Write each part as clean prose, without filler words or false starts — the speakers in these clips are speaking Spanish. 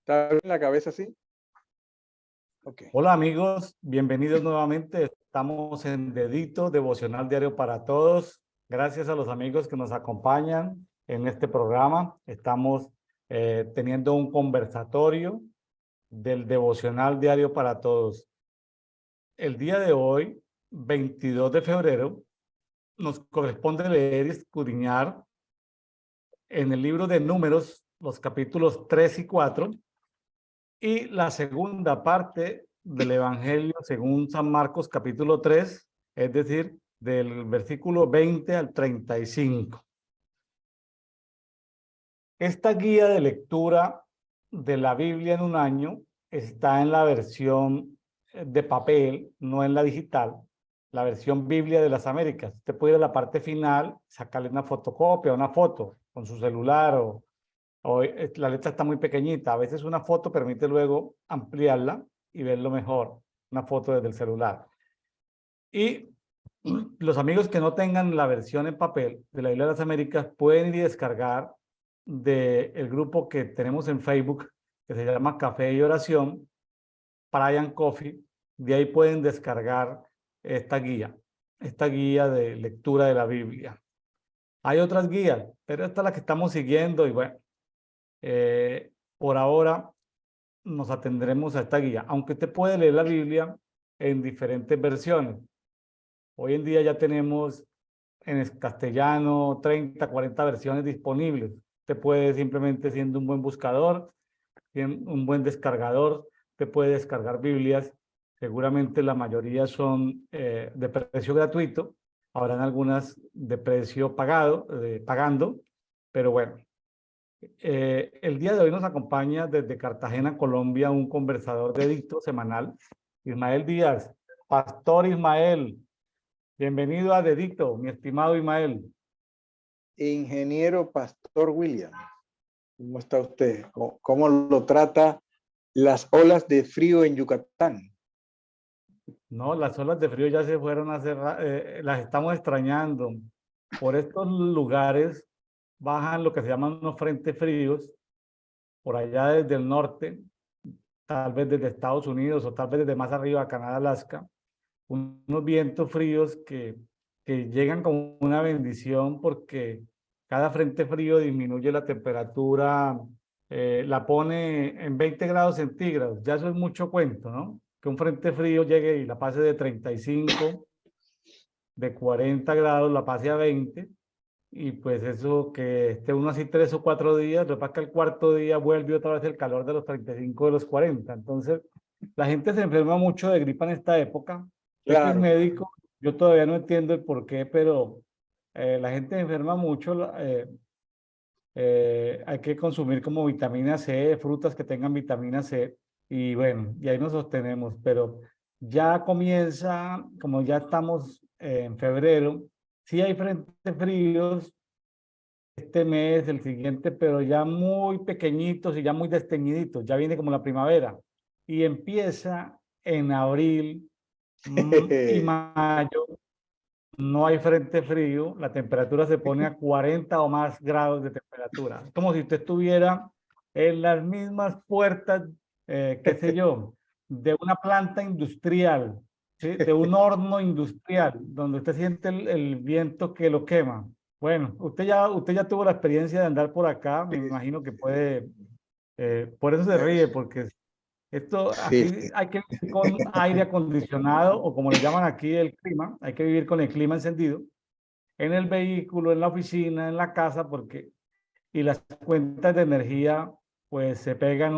¿Está bien la cabeza así? Ok. Hola amigos, bienvenidos nuevamente. Estamos en Dedito, Devocional Diario para Todos. Gracias a los amigos que nos acompañan en este programa. Estamos teniendo un conversatorio del Devocional Diario para Todos. El día de hoy, 22 de febrero, nos corresponde leer y escudriñar en el libro de Números, los capítulos 3 y 4, y la segunda parte del Evangelio según San Marcos capítulo 3, es decir, del versículo 20 al 35. Esta guía de lectura de la Biblia en un año está en la versión de papel, no en la digital, la versión Biblia de las Américas. Usted puede ir a la parte final, sacarle una fotocopia, una foto con su celular o la letra está muy pequeñita. A veces una foto permite luego ampliarla y verlo mejor, una foto desde el celular. Y los amigos que no tengan la versión en papel de la Biblia de las Américas pueden ir y descargar del grupo que tenemos en Facebook, que se llama Café y Oración, Brian Coffee. De ahí pueden descargar esta guía de lectura de la Biblia. Hay otras guías, pero esta es la que estamos siguiendo y bueno, por ahora nos atendremos a esta guía, aunque usted puede leer la Biblia en diferentes versiones. Hoy en día ya tenemos en castellano 30, 40 versiones disponibles. Usted puede simplemente, siendo un buen buscador, un buen descargador, usted puede descargar Biblias. Seguramente la mayoría son de precio gratuito. Habrán algunas de precio pagando, pero bueno. El día de hoy nos acompaña desde Cartagena, Colombia, un conversador de Edicto semanal, Ismael Díaz. Pastor Ismael, bienvenido a Dedicto, mi estimado Ismael. Ingeniero Pastor William, ¿cómo está usted? ¿Cómo lo trata las olas de frío en Yucatán? No, las olas de frío ya se fueron hace las estamos extrañando. Por estos lugares bajan lo que se llaman unos frentes fríos, por allá desde el norte, tal vez desde Estados Unidos o tal vez desde más arriba, Canadá, Alaska, unos vientos fríos que llegan como una bendición porque cada frente frío disminuye la temperatura, la pone en 20 grados centígrados. Ya eso es mucho cuento, ¿no? Que un frente frío llegue y la pase de 35, de 40 grados, la pase a 20, y pues eso que esté uno así 3 o 4 días, lo que pasa es que el cuarto día vuelve otra vez el calor de los 35, de los 40. Entonces, la gente se enferma mucho de gripa en esta época. Usted que es Claro, médico, yo todavía no entiendo el por qué, pero la gente se enferma mucho. Hay que consumir como vitamina C, frutas que tengan vitamina C, y bueno, y ahí nos sostenemos. Pero ya comienza, como ya estamos en febrero, sí hay frentes fríos este mes, el siguiente, pero ya muy pequeñitos y ya muy desteñiditos. Ya viene como la primavera y empieza en abril y mayo. No hay frente frío, la temperatura se pone a 40 o más grados de temperatura. Es como si usted estuviera en las mismas puertas, qué sé yo, de una planta industrial, ¿sí? De un horno industrial, donde usted siente el viento que lo quema. Bueno, usted ya tuvo la experiencia de andar por acá, me imagino que puede, por eso se ríe, porque esto sí, aquí sí. hay que vivir con aire acondicionado o como le llaman aquí el clima, hay que vivir con el clima encendido en el vehículo, en la oficina, en la casa, porque y las cuentas de energía pues se pegan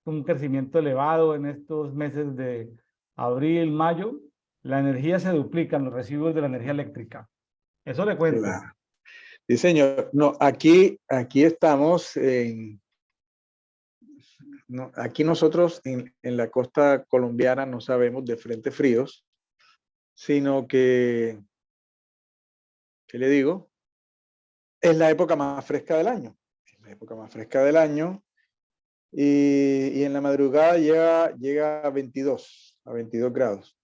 un crecimiento elevado en estos meses de abril, mayo. La energía se duplica en los recibos de la energía eléctrica. Eso le cuento. Claro. Sí, señor. No, aquí estamos no, aquí nosotros en la costa colombiana no sabemos de frentes fríos, sino ¿qué le digo? Es la época más fresca del año. Es la época más fresca del año. Y en la madrugada llega a 22 grados.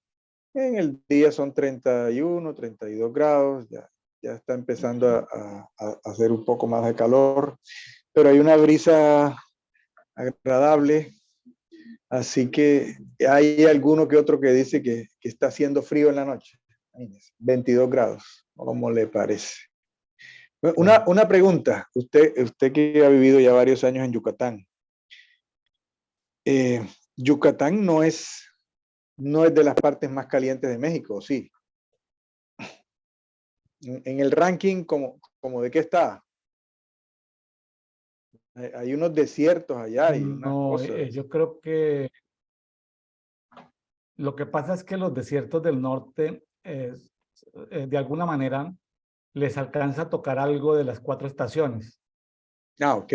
En el día son 31, 32 grados, ya está empezando a hacer un poco más de calor, pero hay una brisa agradable. Así que hay alguno que otro que dice que está haciendo frío en la noche. 22 grados, ¿cómo le parece? Una pregunta, usted que ha vivido ya varios años en Yucatán. Yucatán no es de las partes más calientes de México, ¿sí? En el ranking, como de qué está. Hay unos desiertos allá y unas No, cosas. yo creo que lo que pasa es que los desiertos del norte, de alguna manera, les alcanza a tocar algo de las 4 estaciones. Ah, ok.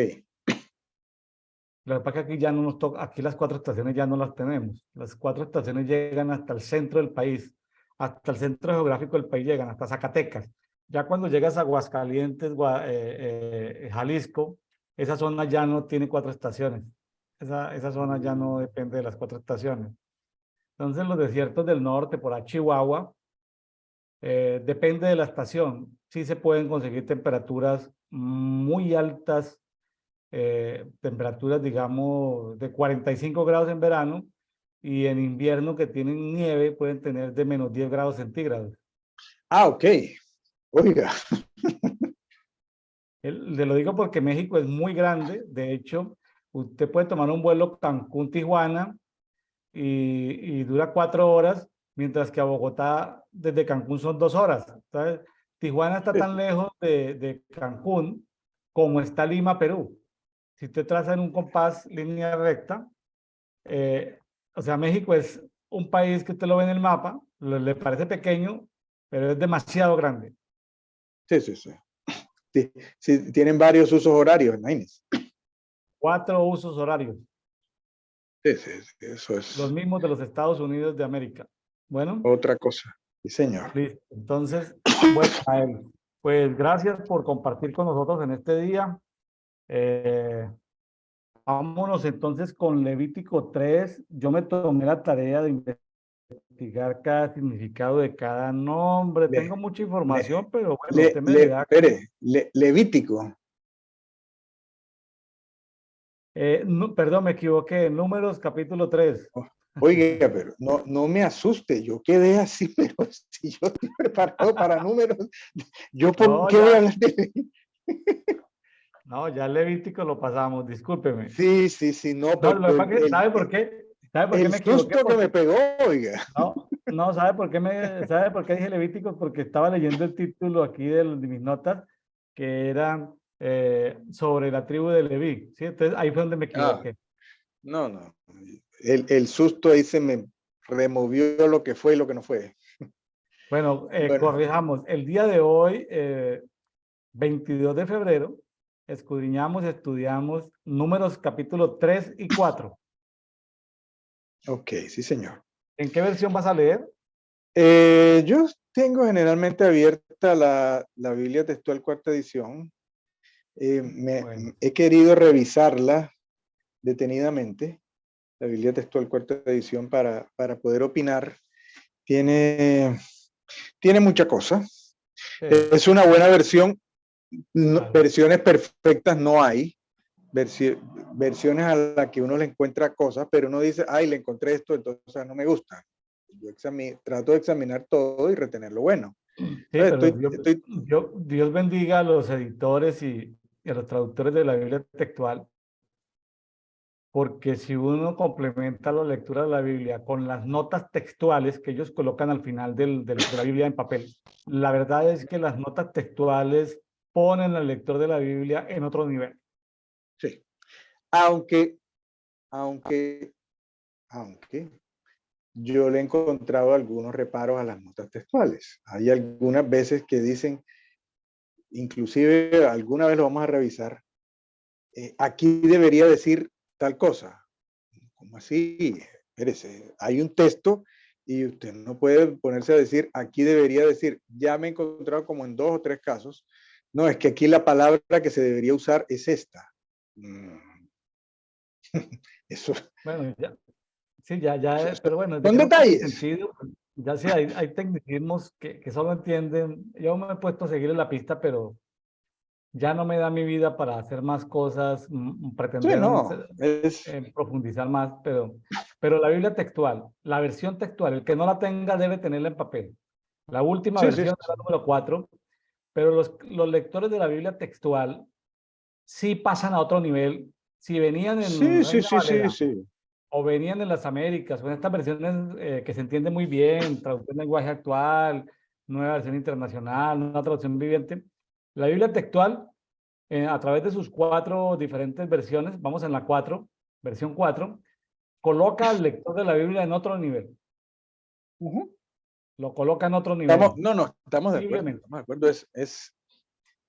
Lo que pasa es que aquí ya no nos toca, aquí las 4 estaciones ya no las tenemos. Las 4 estaciones llegan hasta el centro del país, hasta el centro geográfico del país llegan, hasta Zacatecas. Ya cuando llegas a Aguascalientes, Jalisco, esa zona ya no tiene 4 estaciones. Esa zona ya no depende de las 4 estaciones. Entonces los desiertos del norte, por ahí Chihuahua, depende de la estación. Sí se pueden conseguir temperaturas muy altas, temperaturas, digamos, de 45 grados en verano, y en invierno que tienen nieve pueden tener de -10 grados centígrados. Ah, ok. Oiga. Le lo digo porque México es muy grande. De hecho, usted puede tomar un vuelo Cancún-Tijuana y dura 4 horas, mientras que a Bogotá desde Cancún son 2 horas. ¿Sabes? Tijuana está tan lejos de Cancún como está Lima, Perú. Si usted traza en un compás línea recta, eh, o sea, México es un país que usted lo ve en el mapa, le parece pequeño, pero es demasiado grande. Sí, sí, sí. Sí, sí, tienen varios usos horarios, imagínense. 4 usos horarios, Sí, sí, sí, eso los es mismos de los Estados Unidos de América. Bueno, otra cosa. Sí, señor. listo. Entonces, bueno, Mael, pues gracias por compartir con nosotros en este día. Eh, Vámonos entonces con Levítico 3. Yo me tomé la tarea de investigar cada significado de cada nombre. Le, Tengo mucha le, información, pero bueno, usted me dirá. espere, Levítico. No, perdón, me equivoqué. Números capítulo 3. Oh, oiga, pero no me asuste, yo quedé así, pero si yo estoy preparado para números, ¿yo por No, qué voy a ya, hablar de...? no, ya Levítico lo pasamos, discúlpeme. Sí, sí, sí, no, No, pero lo que pasa es que, ¿sabe por qué? ¿Sabe por qué el me equivoqué? susto que me Porque, pegó, oiga. no, ¿sabe por qué dije Levítico? Porque estaba leyendo el título aquí de mis notas, que eran sobre la tribu de Leví, ¿sí? Entonces ahí fue donde me Ah, equivoqué. no. El susto ahí se me removió lo que fue y lo que no fue. Bueno, Bueno, corrijamos. El día de hoy, 22 de febrero, escudriñamos, estudiamos Números capítulo 3 y 4. ok, sí, señor. ¿En qué versión vas a leer? Yo tengo generalmente abierta la Biblia textual cuarta edición. Bueno, He querido revisarla detenidamente, la Biblia textual cuarta edición, para poder opinar. Tiene mucha cosa. sí, Es una buena versión. claro. Versiones perfectas no hay. Versiones a las que uno le encuentra cosas, pero uno dice, ay, le encontré esto, entonces no me gusta. Yo trato de examinar todo y retener lo bueno. Sí, pero Entonces, Dios bendiga a los editores y a los traductores de la Biblia textual, porque si uno complementa la lectura de la Biblia con las notas textuales que ellos colocan al final de la Biblia en papel, la verdad es que las notas textuales ponen al lector de la Biblia en otro nivel. sí. Aunque, aunque, aunque yo le he encontrado algunos reparos a las notas textuales. Hay algunas veces que dicen, inclusive alguna vez lo vamos a revisar, aquí debería decir tal cosa. ¿Cómo así? Espérese, hay un texto y usted no puede ponerse a decir, aquí debería decir, ya me he encontrado como en 2 o 3 casos, no, es que aquí la palabra que se debería usar es esta. Eso, Bueno, ya, sí, ya, pero bueno, desde son que no tiene detalles. sentido, pues, ya sí hay tecnicismos que solo entienden. Yo me he puesto a seguirle la pista, pero ya no me da mi vida para hacer más cosas, Sí, pretender no, es, profundizar más, pero la Biblia textual, la versión textual, el que no la tenga debe tenerla en papel. La última sí, sí, versión es la sí, número 4, pero los lectores de la Biblia textual sí pasan a otro nivel. Si venían en sí, sí, Reina sí, sí, Valera sí. o venían en las Américas, o en estas versiones que se entiende muy bien, traducción en lenguaje actual, nueva versión internacional, nueva traducción viviente, la Biblia textual, a través de sus 4 diferentes versiones, vamos en la 4, versión 4, coloca al lector de la Biblia en otro nivel, Ujú. lo coloca en otro nivel, No, no, estamos de acuerdo, increíblemente. estamos de acuerdo.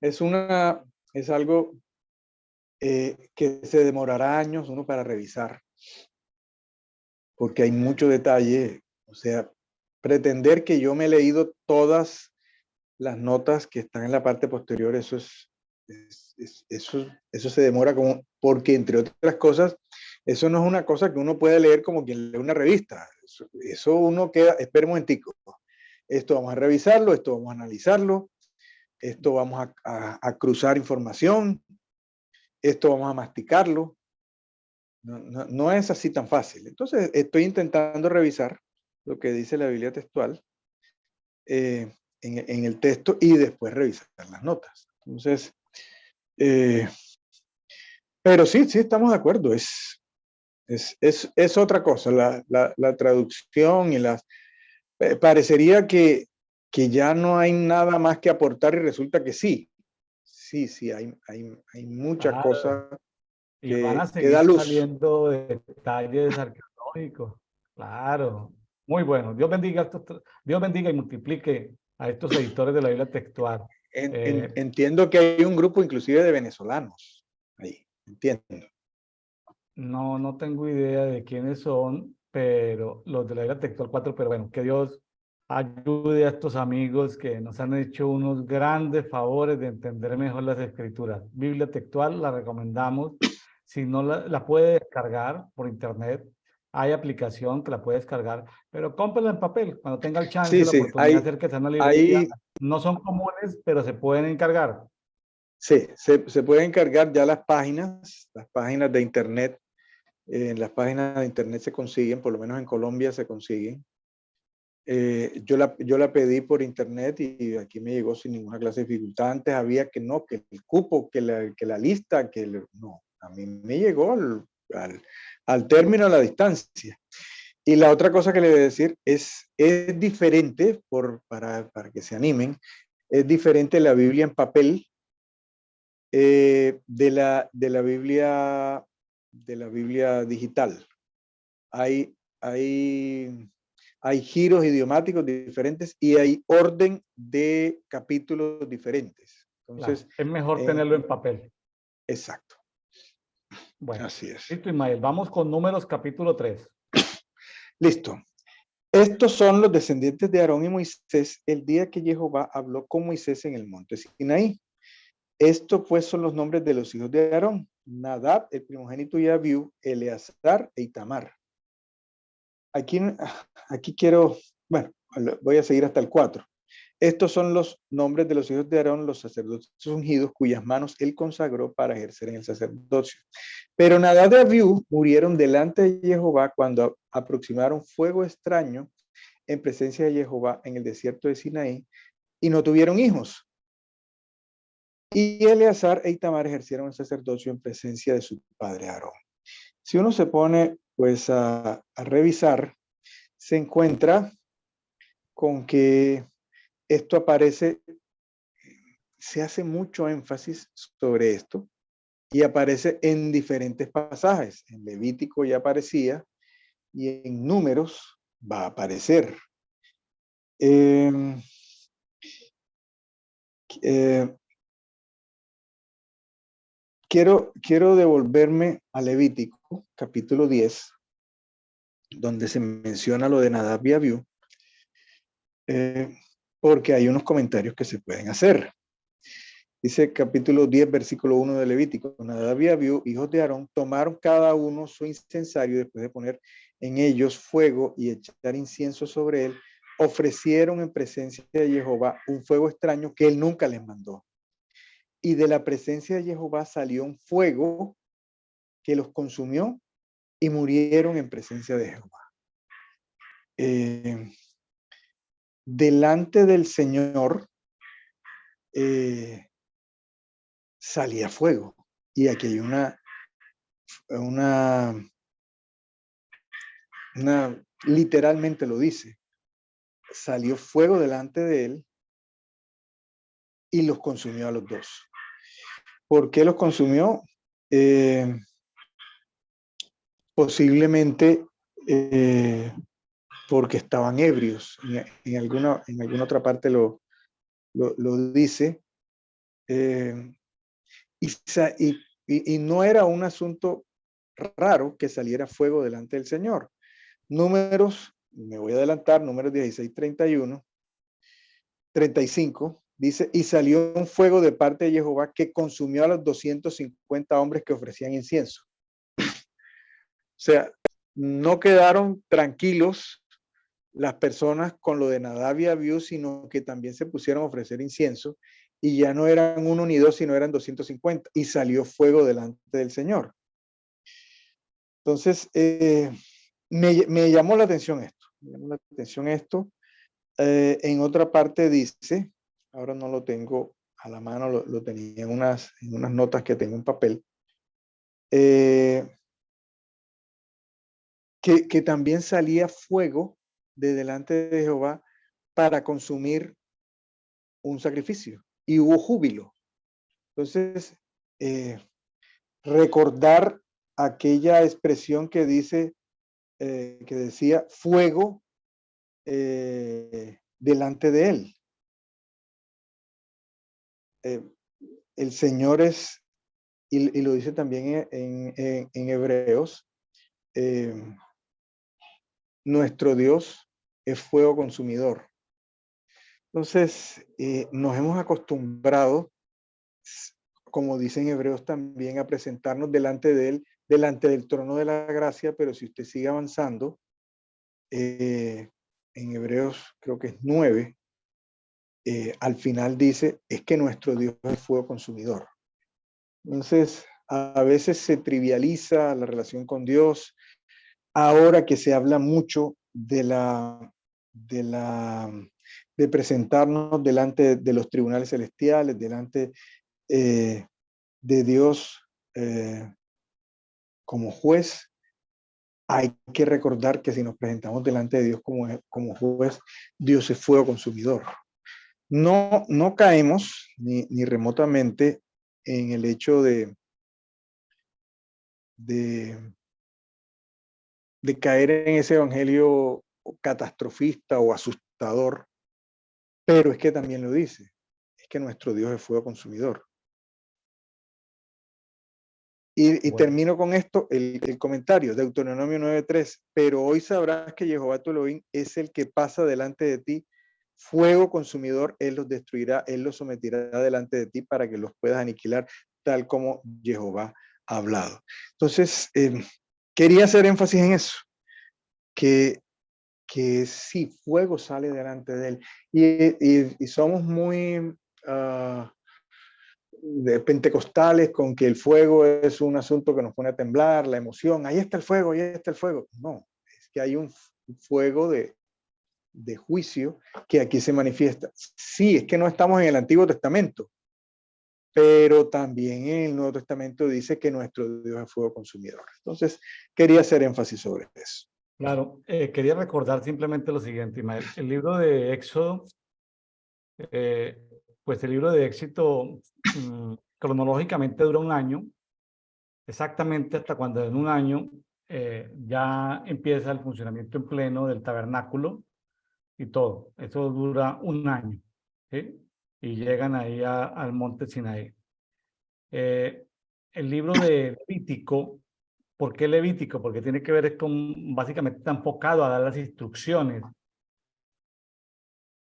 Es una, es algo que se demorará años uno para revisar, porque hay mucho detalle. O sea, pretender que yo me he leído todas las notas que están en la parte posterior, eso se demora como, porque entre otras cosas, eso no es una cosa que uno puede leer como quien lee una revista. Eso uno queda, espera un momentico, esto vamos a revisarlo, esto vamos a analizarlo, esto vamos a cruzar información, esto vamos a masticarlo. No, no, no es así tan fácil. Entonces, estoy intentando revisar lo que dice la Biblia textual en el texto y después revisar las notas. Entonces, eh, pero sí, sí estamos de acuerdo. Es otra cosa. La traducción y las... parecería que ya no hay nada más que aportar y resulta que sí. Sí, sí, hay muchas Claro, cosas y van a que da seguir luz. saliendo detalles arqueológicos. Claro, muy bueno. Dios bendiga y multiplique a estos editores de la Biblia textual. Entiendo que hay un grupo inclusive de venezolanos ahí, entiendo. No, no tengo idea de quiénes son, pero los de la Biblia textual 4, pero bueno, que Dios ayude a estos amigos que nos han hecho unos grandes favores de entender mejor las escrituras. Biblia textual la recomendamos. Si no la puede descargar por internet, hay aplicación que la puede descargar, pero cómprala en papel cuando tenga el chance, Sí, la sí, oportunidad de acercarse a una librería. hay, No son comunes, pero se pueden encargar. sí, se pueden cargar ya las páginas de internet. En las páginas de internet se consiguen, por lo menos en Colombia se consiguen. Yo la pedí por internet y aquí me llegó sin ninguna clase de dificultad. Antes había que no, que el cupo, que la lista, no. A mí me llegó al término, a la distancia. Y la otra cosa que le voy a decir es diferente, para que se animen, es diferente la Biblia en papel de la Biblia digital. Hay, hay, hay giros idiomáticos diferentes y hay orden de capítulos diferentes. Claro, Entonces, es mejor en, tenerlo en papel. exacto, Bueno, así es. listo, Ismael. Vamos con Números capítulo 3. Listo. Estos son los descendientes de Aarón y Moisés el día que Jehová habló con Moisés en el monte Sinaí. Estos pues son los nombres de los hijos de Aarón: Nadab, el primogénito, y Abiú, Eleazar e Itamar. Aquí, aquí quiero, bueno, voy a seguir hasta el 4. Estos son los nombres de los hijos de Aarón, los sacerdotes ungidos, cuyas manos él consagró para ejercer en el sacerdocio. Pero Nadab y Abiú murieron delante de Jehová cuando aproximaron fuego extraño en presencia de Jehová en el desierto de Sinaí y no tuvieron hijos. Y Eleazar e Itamar ejercieron el sacerdocio en presencia de su padre Aarón. Si uno se pone pues a revisar, se encuentra con que esto aparece, se hace mucho énfasis sobre esto y aparece en diferentes pasajes. En Levítico ya aparecía y en Números va a aparecer. Eh, eh, quiero devolverme a Levítico, capítulo 10, donde se menciona lo de Nadab y Abiú, porque hay unos comentarios que se pueden hacer. Dice capítulo 10, versículo 1 de Levítico: Nadab y Abiú, hijos de Aarón, tomaron cada uno su incensario, después de poner en ellos fuego y echar incienso sobre él, ofrecieron en presencia de Jehová un fuego extraño que él nunca les mandó. y de la presencia de Jehová salió un fuego que los consumió y murieron en presencia de Jehová. Delante del Señor salía fuego. Y aquí hay literalmente lo dice, salió fuego delante de él y los consumió a los dos. ¿Por qué los consumió? Posiblemente porque estaban ebrios. En alguna otra parte lo dice. Y no era un asunto raro que saliera fuego delante del Señor. Números, me voy a adelantar, números 16, 31, 35, dice, y salió un fuego de parte de Jehová que consumió a los 250 hombres que ofrecían incienso. O sea, no quedaron tranquilos las personas con lo de Nadab y Abiú, sino que también se pusieron a ofrecer incienso, y ya no eran uno ni dos, sino eran 250, y salió fuego delante del Señor. Entonces, me llamó la atención esto. En otra parte dice, ahora no lo tengo a la mano, lo tenía en unas notas que tengo en papel, que también salía fuego de delante de Jehová para consumir un sacrificio, y hubo júbilo. Entonces, recordar aquella expresión que dice, que decía fuego delante de él. El Señor es, y lo dice también en Hebreos, nuestro Dios es fuego consumidor. Entonces, nos hemos acostumbrado, como dicen Hebreos también, a presentarnos delante de él, delante del trono de la gracia, pero si usted sigue avanzando, en Hebreos creo que es 9, al final dice, es que nuestro Dios es fuego consumidor. Entonces, a veces se trivializa la relación con Dios, ahora que se habla mucho de presentarnos delante de los tribunales celestiales, delante de Dios como juez. Hay que recordar que si nos presentamos delante de Dios como juez, Dios es fuego consumidor. No caemos ni remotamente en el hecho de caer en ese evangelio catastrofista o asustador, pero es que también lo dice, es que nuestro Dios es fuego consumidor. Y bueno, termino con esto, el comentario, Deuteronomio 9:3, pero hoy sabrás que Jehová tu Elohim es el que pasa delante de ti, fuego consumidor, él los destruirá, él los someterá delante de ti para que los puedas aniquilar, tal como Jehová ha hablado. Entonces, quería hacer énfasis en eso, que sí, fuego sale delante de él. Y somos muy de pentecostales con que el fuego es un asunto que nos pone a temblar, la emoción, ahí está el fuego, ahí está el fuego. No, es que hay un fuego de juicio que aquí se manifiesta. Sí, es que no estamos en el Antiguo Testamento, pero también en el Nuevo Testamento dice que nuestro Dios es fuego consumidor. Entonces, quería hacer énfasis sobre eso. Claro, quería recordar simplemente lo siguiente, Ismael. El libro de Éxodo, pues el libro de Éxodo cronológicamente dura un año, exactamente hasta cuando en un año ya empieza el funcionamiento en pleno del tabernáculo y todo. Eso dura un año, ¿sí? Y llegan ahí al monte Sinaí. El libro de Levítico, ¿por qué Levítico? Porque tiene que ver con, básicamente está enfocado a dar las instrucciones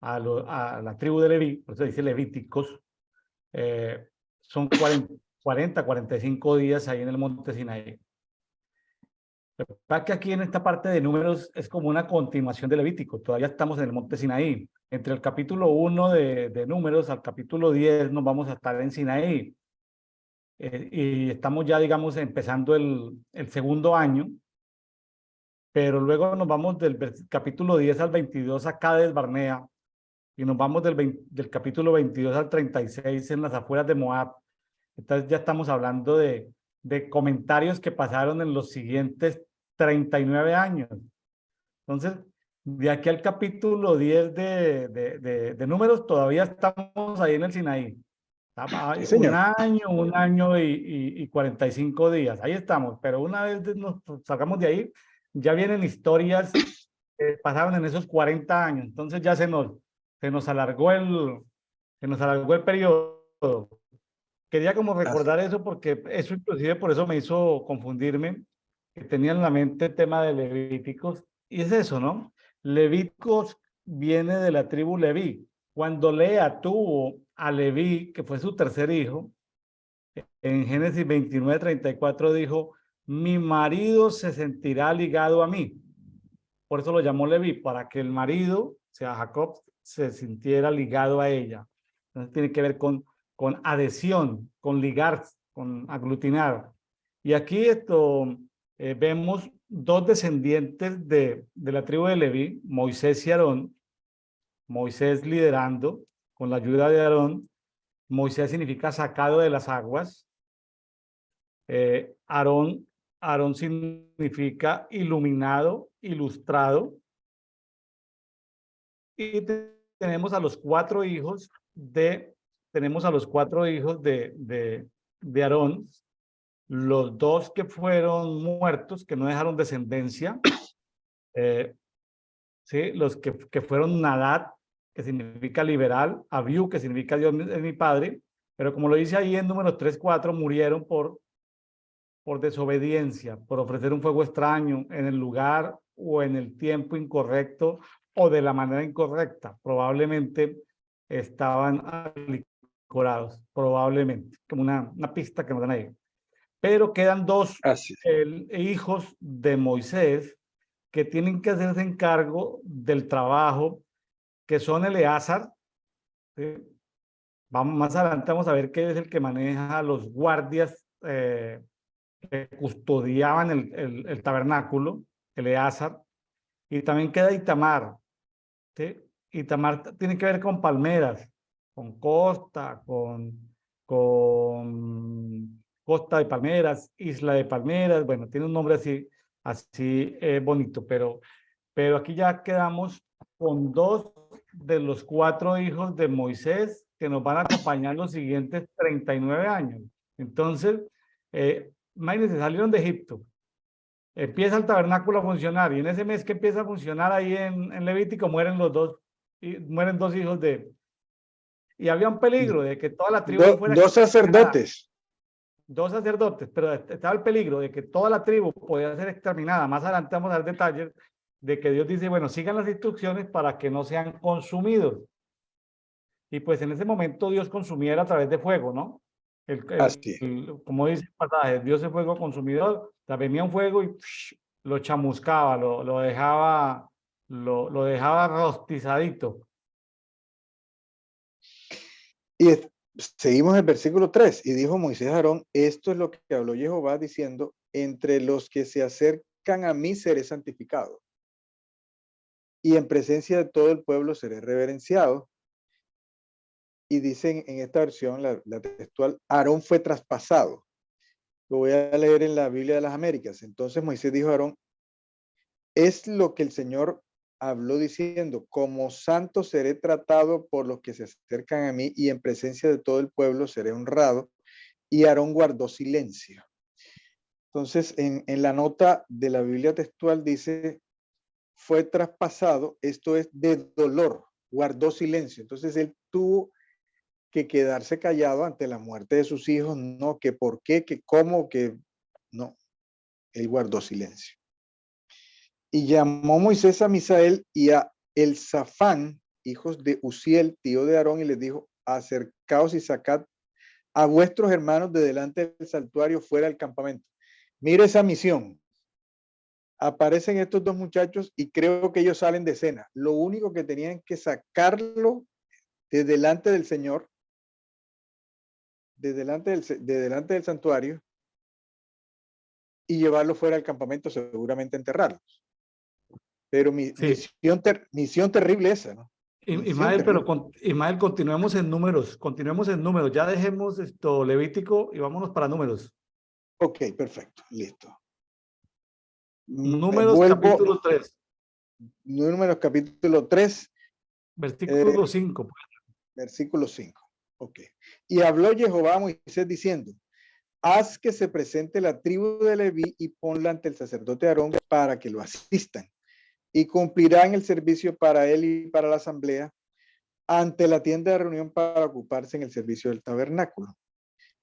a la tribu de Leví, por eso dice Levíticos. Son 45 días ahí en el monte Sinaí. Para que aquí en esta parte de números es como una continuación de Levítico, todavía estamos en el monte Sinaí. Entre el capítulo 1 de números al capítulo 10 nos vamos a estar en Sinaí. Y estamos ya, digamos, empezando el segundo año, pero luego nos vamos del capítulo 10 al 22 a Cades Barnea, y nos vamos del capítulo 22 al 36 en las afueras de Moab. Entonces ya estamos hablando de comentarios que pasaron en los siguientes 39 años. Entonces, de aquí al capítulo 10 de números, todavía estamos ahí en el Sinaí. Sí, Un señor. año y 45 días. Ahí estamos. Pero una vez nos sacamos de ahí, ya vienen historias que pasaron en esos 40 años. Entonces ya se nos alargó se nos alargó el periodo. Quería como Así. recordar eso porque eso inclusive por eso me hizo confundirme, que tenía en la mente el tema de Levíticos. Y es eso, ¿no? Levíticos viene de la tribu Leví. Cuando Lea tuvo a Leví, que fue su tercer hijo, en Génesis 29:34 dijo, mi marido se sentirá ligado a mí. Por eso lo llamó Leví, para que el marido, o sea, Jacob, se sintiera ligado a ella. Entonces tiene que ver con adhesión, con ligar, con aglutinar. Y aquí vemos dos descendientes de la tribu de Leví, Moisés y Aarón. Moisés liderando con la ayuda de Aarón. Moisés significa sacado de las aguas. Aarón, Aarón significa iluminado, ilustrado. Y tenemos a los cuatro hijos de Aarón, los dos que fueron muertos, que no dejaron descendencia, ¿sí? Los que fueron Nadab, que significa liberal, Abiú, que significa Dios es mi padre, pero como lo dice ahí en números 3, 4, murieron por desobediencia, por ofrecer un fuego extraño en el lugar o en el tiempo incorrecto o de la manera incorrecta. Probablemente estaban alicorados, probablemente, como una pista que nos dan ahí. Pero quedan dos Así. hijos de Moisés que tienen que hacerse encargo del trabajo, que son Eleazar. ¿Sí? Más adelante vamos a ver qué es el que maneja los guardias que custodiaban el tabernáculo, Eleazar, y también queda Itamar. ¿Sí? Itamar tiene que ver con palmeras, con costa, con costa de palmeras, isla de palmeras, bueno, tiene un nombre así bonito, pero aquí ya quedamos con dos de los cuatro hijos de Moisés que nos van a acompañar los siguientes 39 años. Entonces, imagínense, salieron de Egipto, empieza el tabernáculo a funcionar y en ese mes que empieza a funcionar ahí en Levítico mueren mueren dos hijos y había un peligro de que toda la tribu fuera Dos exterminada, sacerdotes. dos sacerdotes, pero estaba el peligro de que toda la tribu podía ser exterminada. Más adelante vamos a dar detalles de que Dios dice, bueno, sigan las instrucciones para que no sean consumidos. Y pues en ese momento Dios consumía a través de fuego, ¿no? Así. Como dice el pasaje, Dios es fuego consumidor, o sea, venía un fuego y lo chamuscaba, lo dejaba rostizadito. Y seguimos el versículo 3. Y dijo Moisés a Aarón, esto es lo que habló Jehová diciendo, entre los que se acercan a mí seré santificado. Y en presencia de todo el pueblo seré reverenciado. Y dicen en esta versión, la textual, Aarón fue traspasado. Lo voy a leer en la Biblia de las Américas. Entonces Moisés dijo a Aarón, es lo que el Señor habló diciendo, como santo seré tratado por los que se acercan a mí y en presencia de todo el pueblo seré honrado. Y Aarón guardó silencio. Entonces, en la nota de la Biblia textual dice, fue traspasado, esto es de dolor, guardó silencio. Entonces, él tuvo que quedarse callado ante la muerte de sus hijos, no que por qué, que cómo, que no, él guardó silencio. Y llamó Moisés a Misael y a Elzafán, hijos de Uziel, tío de Aarón, y les dijo, acercaos y sacad a vuestros hermanos de delante del santuario fuera del campamento. Mire esa misión. aparecen estos dos muchachos y creo que ellos salen de escena. Lo único que tenían que sacarlo de delante del Señor, de delante del santuario, y llevarlo fuera del campamento, seguramente enterrarlos. Pero Sí. misión terrible esa, ¿no? Ismael, pero Ismael, continuemos en números, ya dejemos esto Levítico y vámonos para números. Ok, perfecto, listo. Números Vuelvo, capítulo 3, Números capítulo 3, versículo 5. versículo 5. Ok. Y habló Jehová a Moisés diciendo, haz que se presente la tribu de Leví y ponla ante el sacerdote Aarón para que lo asistan. Y cumplirán el servicio para él y para la asamblea ante la tienda de reunión para ocuparse en el servicio del tabernáculo.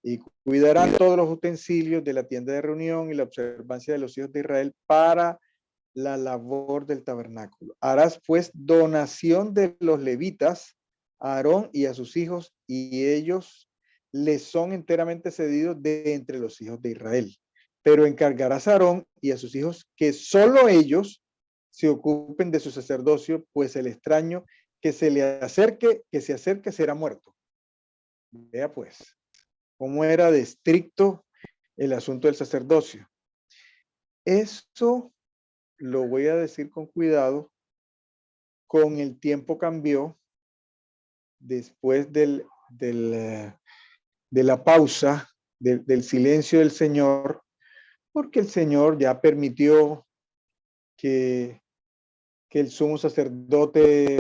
Y cuidarán todos los utensilios de la tienda de reunión y la observancia de los hijos de Israel para la labor del tabernáculo. Harás pues donación de los levitas a Aarón y a sus hijos, y ellos les son enteramente cedidos de entre los hijos de Israel. Pero encargarás a Aarón y a sus hijos que solo ellos se ocupen de su sacerdocio, pues el extraño que se acerque será muerto. Vea pues cómo era de estricto el asunto del sacerdocio. Eso lo voy a decir con cuidado. Con el tiempo cambió después de la pausa, del silencio del Señor, porque el Señor ya permitió que el sumo sacerdote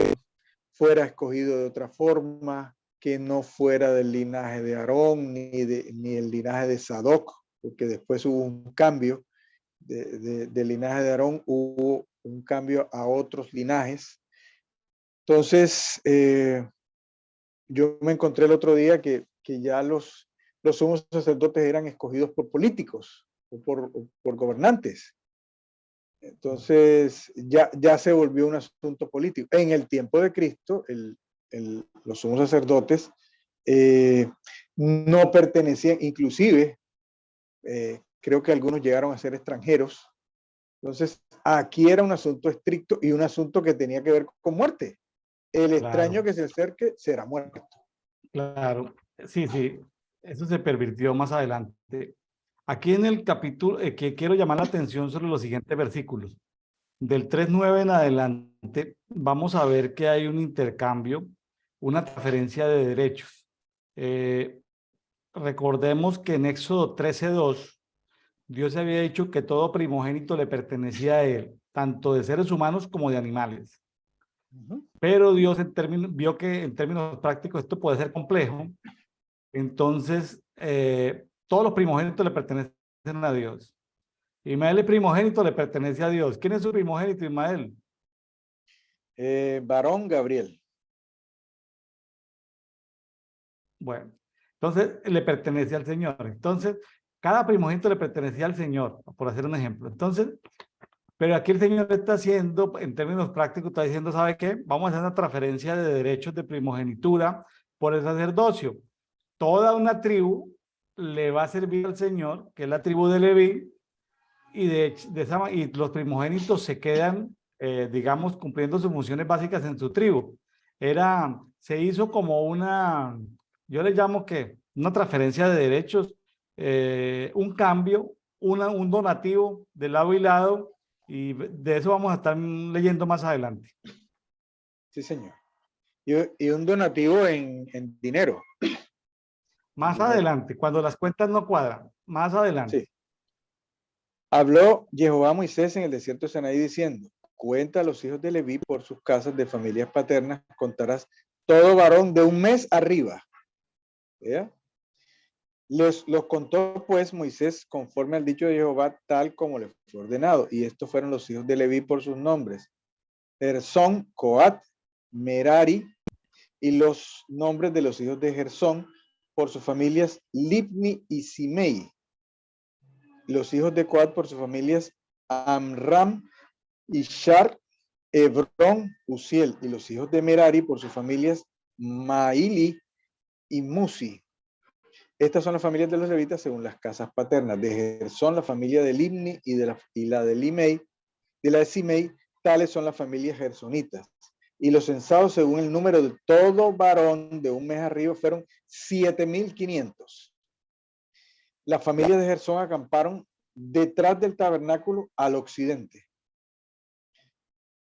fuera escogido de otra forma, que no fuera del linaje de Aarón ni el linaje de Sadoc, porque después hubo un cambio del linaje de Aarón, hubo un cambio a otros linajes. Entonces, yo me encontré el otro día que ya los sumos sacerdotes eran escogidos por políticos o por gobernantes. Entonces, ya se volvió un asunto político. En el tiempo de Cristo, los sumos sacerdotes no pertenecían, inclusive, creo que algunos llegaron a ser extranjeros. Entonces, aquí era un asunto estricto y un asunto que tenía que ver con muerte. El extraño que se acerque será muerto. Claro, sí, sí, eso se pervirtió más adelante. Aquí en el capítulo, que quiero llamar la atención sobre los siguientes versículos. Del 3:9 en adelante, vamos a ver que hay un intercambio, una transferencia de derechos. Recordemos que en Éxodo 13:2, Dios había dicho que todo primogénito le pertenecía a él, tanto de seres humanos como de animales. Pero Dios vio que en términos prácticos esto puede ser complejo. Entonces, todos los primogénitos le pertenecen a Dios. Ismael es primogénito, le pertenece a Dios. ¿Quién es su primogénito, Ismael? Varón Gabriel. Bueno, entonces le pertenece al Señor. Entonces, cada primogénito le pertenecía al Señor, por hacer un ejemplo. Entonces, pero aquí el Señor está haciendo, en términos prácticos, está diciendo, ¿sabe qué? Vamos a hacer una transferencia de derechos de primogenitura por el sacerdocio. Toda una tribu le va a servir al Señor, que es la tribu de Leví, y los primogénitos se quedan, digamos, cumpliendo sus funciones básicas en su tribu. Se hizo como yo le llamo que una transferencia de derechos, un cambio, un donativo de lado y lado, y de eso vamos a estar leyendo más adelante. Sí, señor. Y un donativo en dinero. Más adelante, cuando las cuentas no cuadran, más adelante. Sí. Habló Jehová a Moisés en el desierto de Sinaí diciendo, cuenta a los hijos de Leví por sus casas de familias paternas, contarás todo varón de un mes arriba. ¿Ya? Los contó pues Moisés conforme al dicho de Jehová, tal como le fue ordenado. Y estos fueron los hijos de Leví por sus nombres: Gersón, Coat, Merari, y los nombres de los hijos de Gersón por sus familias, Libni y Simei. Los hijos de Coat por sus familias, Amram, Ishar, Hebrón, Uziel. Y los hijos de Merari por sus familias, Maili y Musi. Estas son las familias de los levitas según las casas paternas. De Gersón, la familia de Libni y la de Limei, de la de Simei, tales son las familias gersonitas. Y los censados, según el número de todo varón de un mes arriba, fueron 7.500. Las familias de Gersón acamparon detrás del tabernáculo al occidente.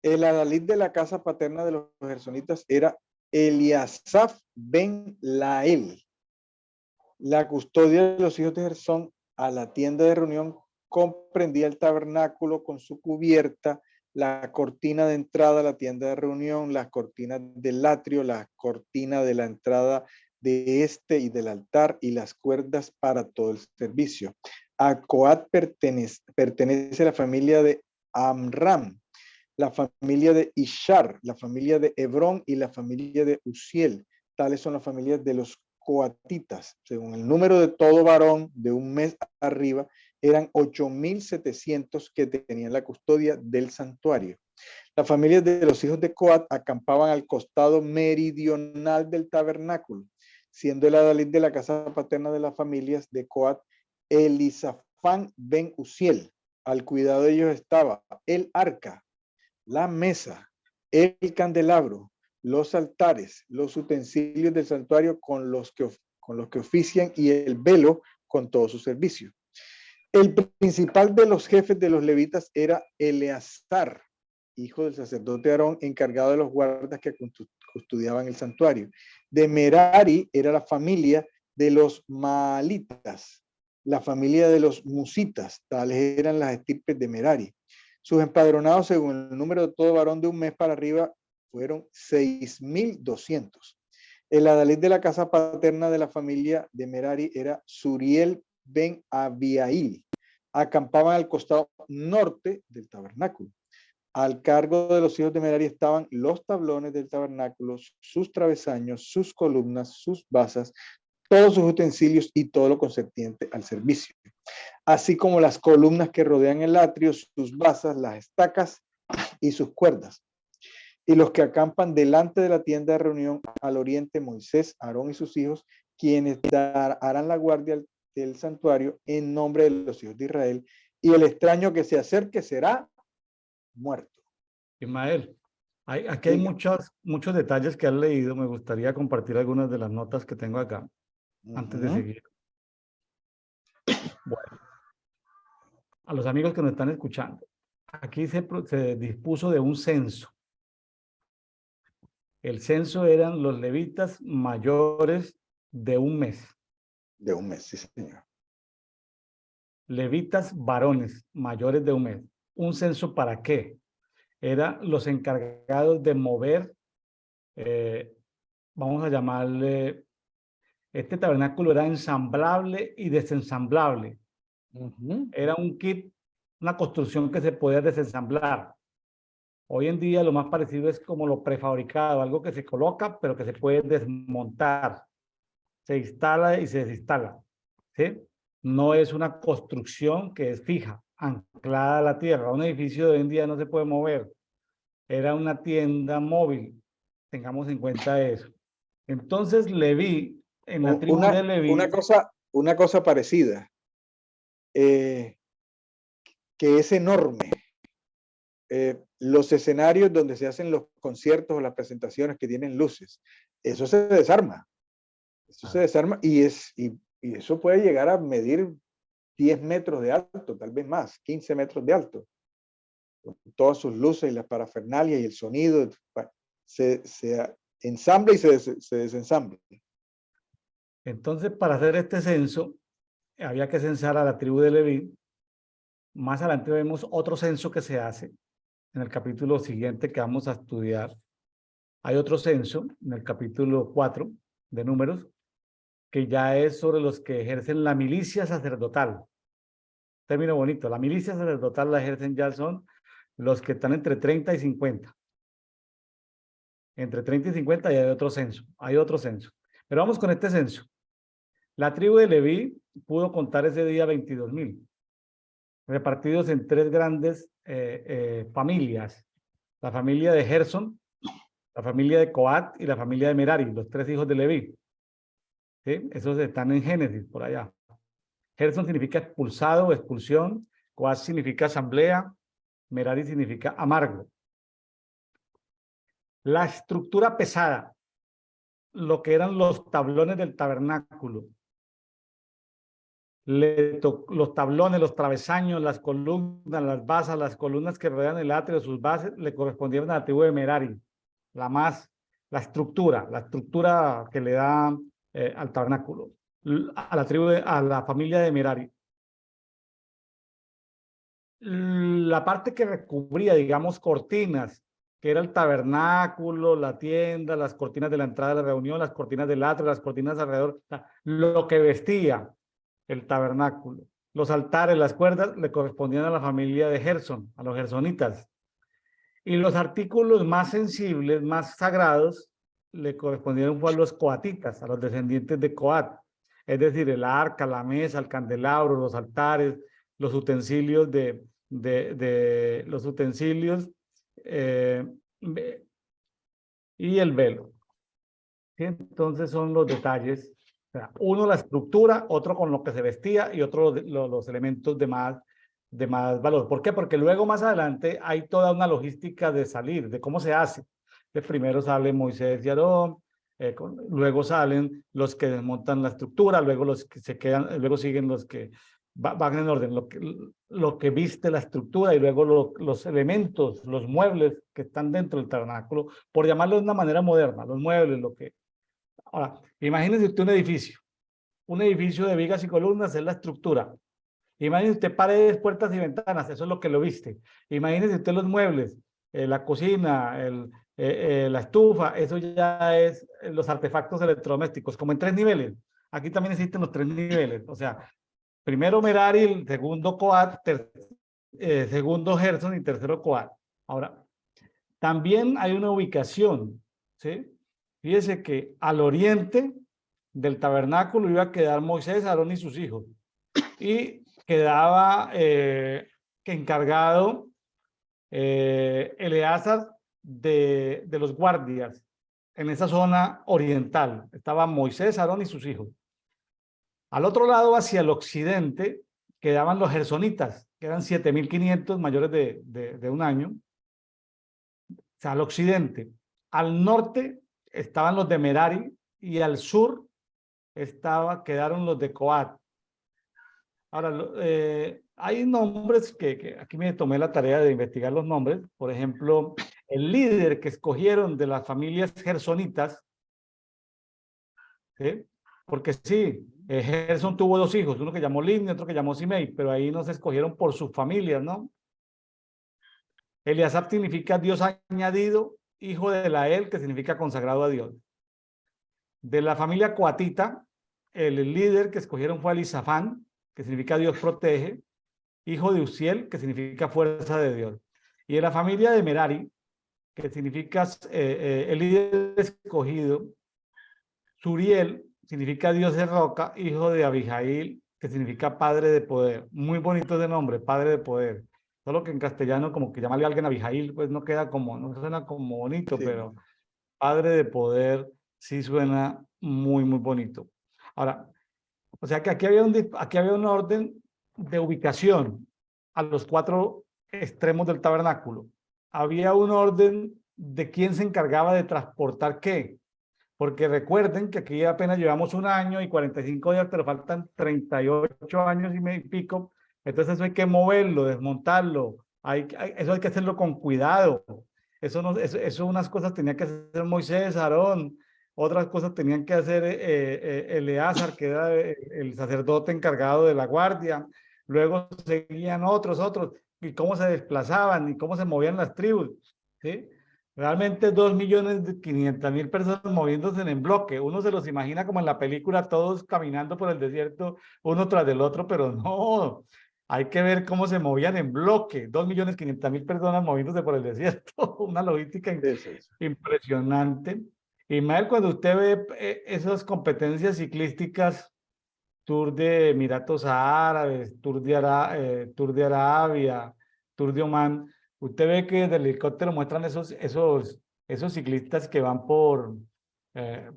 El adalid de la casa paterna de los gersonitas era Eliasaf ben Lael. La custodia de los hijos de Gersón a la tienda de reunión comprendía el tabernáculo con su cubierta, la cortina de entrada a la tienda de reunión, las cortinas del atrio, la cortina de la entrada de este y del altar y las cuerdas para todo el servicio. A Coat pertenece a la familia de Amram, la familia de Ishar, la familia de Hebrón y la familia de Uziel. Tales son las familias de los coatitas. Según el número de todo varón de un mes arriba, eran 8.700 que tenían la custodia del santuario. Las familias de los hijos de Coat acampaban al costado meridional del tabernáculo, siendo el adalid de la casa paterna de las familias de Coat Elisafán ben Uziel. Al cuidado de ellos estaba el arca, la mesa, el candelabro, los altares, los utensilios del santuario con los que ofician y el velo con todo su servicio. El principal de los jefes de los levitas era Eleazar, hijo del sacerdote Aarón, encargado de los guardas que custodiaban el santuario. De Merari era la familia de los Maalitas, la familia de los Musitas, tales eran las estirpes de Merari. Sus empadronados, según el número de todo varón de un mes para arriba, fueron 6.200. El adalid de la casa paterna de la familia de Merari era Suriel ben Abiail. Acampaban al costado norte del tabernáculo. Al cargo de los hijos de Merari estaban los tablones del tabernáculo, sus travesaños, sus columnas, sus basas, todos sus utensilios y todo lo concerniente al servicio, así como las columnas que rodean el atrio, sus basas, las estacas y sus cuerdas. Y los que acampan delante de la tienda de reunión al oriente, Moisés, Aarón y sus hijos, quienes harán la guardia del santuario en nombre de los hijos de Israel, y el extraño que se acerque será muerto. Ismael, aquí hay muchos detalles que has leído. Me gustaría compartir algunas de las notas que tengo acá antes de seguir. Bueno, a los amigos que nos están escuchando, aquí se dispuso de un censo. El censo eran los levitas mayores de un mes. De un mes, sí, señor. Levitas varones mayores de un mes. ¿Un censo para qué? Eran los encargados de mover, vamos a llamarle, este tabernáculo era ensamblable y desensamblable. Era un kit, una construcción que se podía desensamblar. Hoy en día lo más parecido es como lo prefabricado, algo que se coloca pero que se puede desmontar. Se instala y se desinstala, ¿sí? No es una construcción que es fija, anclada a la tierra. Un edificio de hoy en día no se puede mover. Era una tienda móvil. Tengamos en cuenta eso. Entonces Leví, en la tribu de Leví... Una cosa parecida, que es enorme. Los escenarios donde se hacen los conciertos o las presentaciones que tienen luces, eso se desarma. Eso se desarma y eso puede llegar a medir 10 metros de alto, tal vez más, 15 metros de alto. Con todas sus luces y las parafernalias y el sonido, se ensambla y se desensambla. Entonces, para hacer este censo, había que censar a la tribu de Leví. Más adelante vemos otro censo que se hace en el capítulo siguiente que vamos a estudiar. Hay otro censo en el capítulo 4 de Números, que ya es sobre los que ejercen la milicia sacerdotal. Término bonito, la milicia sacerdotal la ejercen ya son los que están entre 30 y 50. Entre 30 y 50 y hay otro censo, Pero vamos con este censo. La tribu de Leví pudo contar ese día 22,000, repartidos en tres grandes familias. La familia de Gersón, la familia de Coat y la familia de Merari, los tres hijos de Leví. ¿Sí? Esos están en Génesis, por allá. Gersón significa expulsado o expulsión. Coat significa asamblea. Merari significa amargo. La estructura pesada, lo que eran los tablones del tabernáculo, los tablones, los travesaños, las columnas, las basas, las columnas que rodean el atrio, sus bases, le correspondieron a la tribu de Merari. La estructura que le da al tabernáculo, a la tribu, a la familia de Merari. La parte que recubría, digamos, cortinas, que era el tabernáculo, la tienda, las cortinas de la entrada de la reunión, las cortinas del atrio, las cortinas alrededor, lo que vestía el tabernáculo. Los altares, las cuerdas, le correspondían a la familia de Gerson, a los gersonitas. Y los artículos más sensibles, más sagrados, le correspondieron a los coatitas, a los descendientes de Coat. Es decir, el arca, la mesa, el candelabro, los altares, los utensilios los utensilios y el velo. ¿Sí? Entonces son los detalles. O sea, uno la estructura, otro con lo que se vestía y otro los elementos de más valor. ¿Por qué? Porque luego más adelante hay toda una logística de salir, de cómo se hace. De primero sale Moisés y Aarón, luego salen los que desmontan la estructura, luego los que se quedan, luego siguen los que van en orden, lo que viste la estructura y luego los elementos, los muebles que están dentro del tabernáculo, por llamarlo de una manera moderna, los muebles, lo que... Ahora, imagínese usted un edificio de vigas y columnas es la estructura. Imagínese usted paredes, puertas y ventanas, eso es lo que lo viste. Imagínese usted los muebles, la cocina, la estufa, eso ya es los artefactos electrodomésticos, como en 3 niveles. Aquí también existen los 3 niveles, o sea, primero Merari, segundo Coat, segundo Gerson y tercero Coat. Ahora, también hay una ubicación, ¿sí? Fíjese que al oriente del tabernáculo iba a quedar Moisés, Aarón y sus hijos. Y quedaba encargado Eleazar de los guardias en esa zona oriental. Estaban Moisés, Aarón y sus hijos. Al otro lado, hacia el occidente, quedaban los gersonitas, que eran 7.500 mayores de un año. O sea, al occidente. Al norte estaban los de Merari y al sur quedaron los de Coat. Ahora, hay nombres que aquí me tomé la tarea de investigar los nombres. Por ejemplo, el líder que escogieron de las familias gersonitas, ¿sí? Porque sí, Gerson tuvo 2 hijos, uno que llamó Libni y otro que llamó Simei, pero ahí no se escogieron por sus familias, ¿no? Eliasab significa Dios añadido, hijo de Lael, que significa consagrado a Dios. De la familia coatita, el líder que escogieron fue Elisafán, que significa Dios protege, hijo de Uziel, que significa fuerza de Dios. Y de la familia de Merari, que significa el líder escogido, Suriel, significa Dios de roca, hijo de Abijail, que significa padre de poder. Muy bonito de nombre, padre de poder. Solo que en castellano, como que llamarle a alguien Abijail, pues no queda como, no suena como bonito, sí. Pero padre de poder sí suena muy, muy bonito. Ahora, o sea que aquí había un orden de ubicación a los 4 extremos del tabernáculo. Había un orden de quién se encargaba de transportar qué. Porque recuerden que aquí apenas llevamos 1 año y 45 días, pero faltan 38 años y pico. Entonces eso hay que moverlo, desmontarlo. Eso hay que hacerlo con cuidado. Eso unas cosas tenía que hacer Moisés, Aarón, otras cosas tenían que hacer Eleazar, que era el sacerdote encargado de la guardia. Luego seguían otros, y cómo se desplazaban y cómo se movían las tribus, ¿sí? Realmente 2.500.000 personas moviéndose en bloque. Uno se los imagina como en la película, todos caminando por el desierto, uno tras del otro, pero no. Hay que ver cómo se movían en bloque. 2.500.000 personas moviéndose por el desierto. Una logística impresionante. Y mal cuando usted ve esas competencias ciclísticas, Tour de Emiratos Árabes, Tour de Arabia, Tour de Omán, usted ve que desde el helicóptero muestran esos ciclistas que van por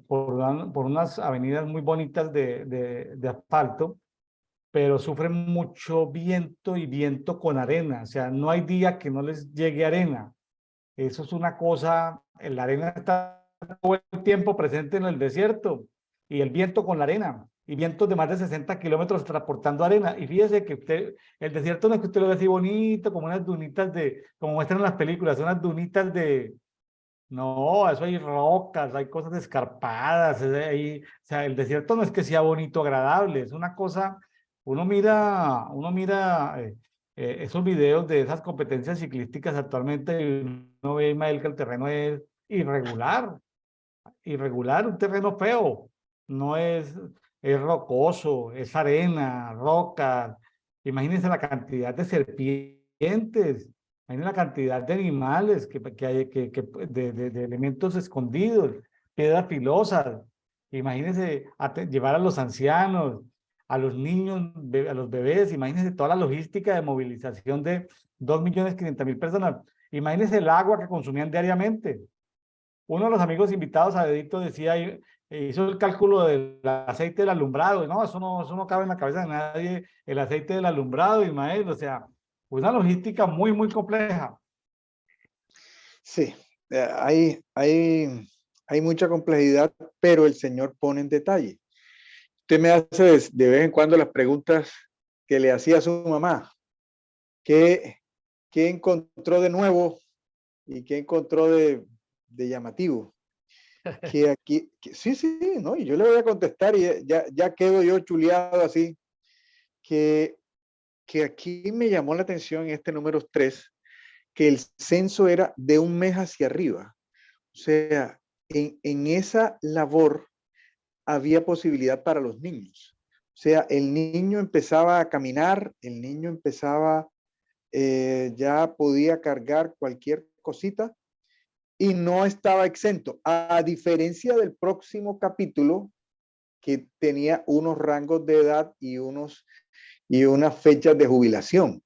unas avenidas muy bonitas de asfalto, pero sufren mucho viento y viento con arena. O sea, no hay día que no les llegue arena. Eso es una cosa, la arena está todo el tiempo presente en el desierto y el viento con la arena y vientos de más de 60 kilómetros transportando arena. Y fíjese que usted, el desierto no es que usted lo ve así bonito, como unas dunitas de, como muestran en las películas, unas dunitas de, no, eso hay rocas, hay cosas escarpadas, o sea, el desierto no es que sea bonito, agradable, es una cosa, uno mira esos videos de esas competencias ciclísticas actualmente y uno ve, Ismael, que el terreno es irregular, irregular, un terreno feo, no es, es rocoso, es arena, rocas. Imagínense la cantidad de serpientes, imagínense la cantidad de animales que hay, de elementos escondidos, piedras filosas. Imagínense llevar a los ancianos, a los niños, a los bebés, imagínense toda la logística de movilización de 2.500.000 personas. Imagínense el agua que consumían diariamente. Uno de los amigos invitados a Dedito decía, hizo el cálculo del aceite del alumbrado, y no, eso no cabe en la cabeza de nadie, el aceite del alumbrado, Ismael, o sea, una logística muy, muy compleja. Sí, hay mucha complejidad, pero el Señor pone en detalle. Usted me hace de vez en cuando las preguntas que le hacía a su mamá. ¿Qué encontró de nuevo y qué encontró de llamativo? Que aquí, sí, ¿no? Y yo le voy a contestar y ya quedo yo chuleado así, que aquí me llamó la atención en este número 3, que el censo era de un mes hacia arriba. O sea, en esa labor había posibilidad para los niños. O sea, el niño empezaba a caminar, el niño empezaba, ya podía cargar cualquier cosita y no estaba exento, a diferencia del próximo capítulo que tenía unos rangos de edad y unas fechas de jubilación.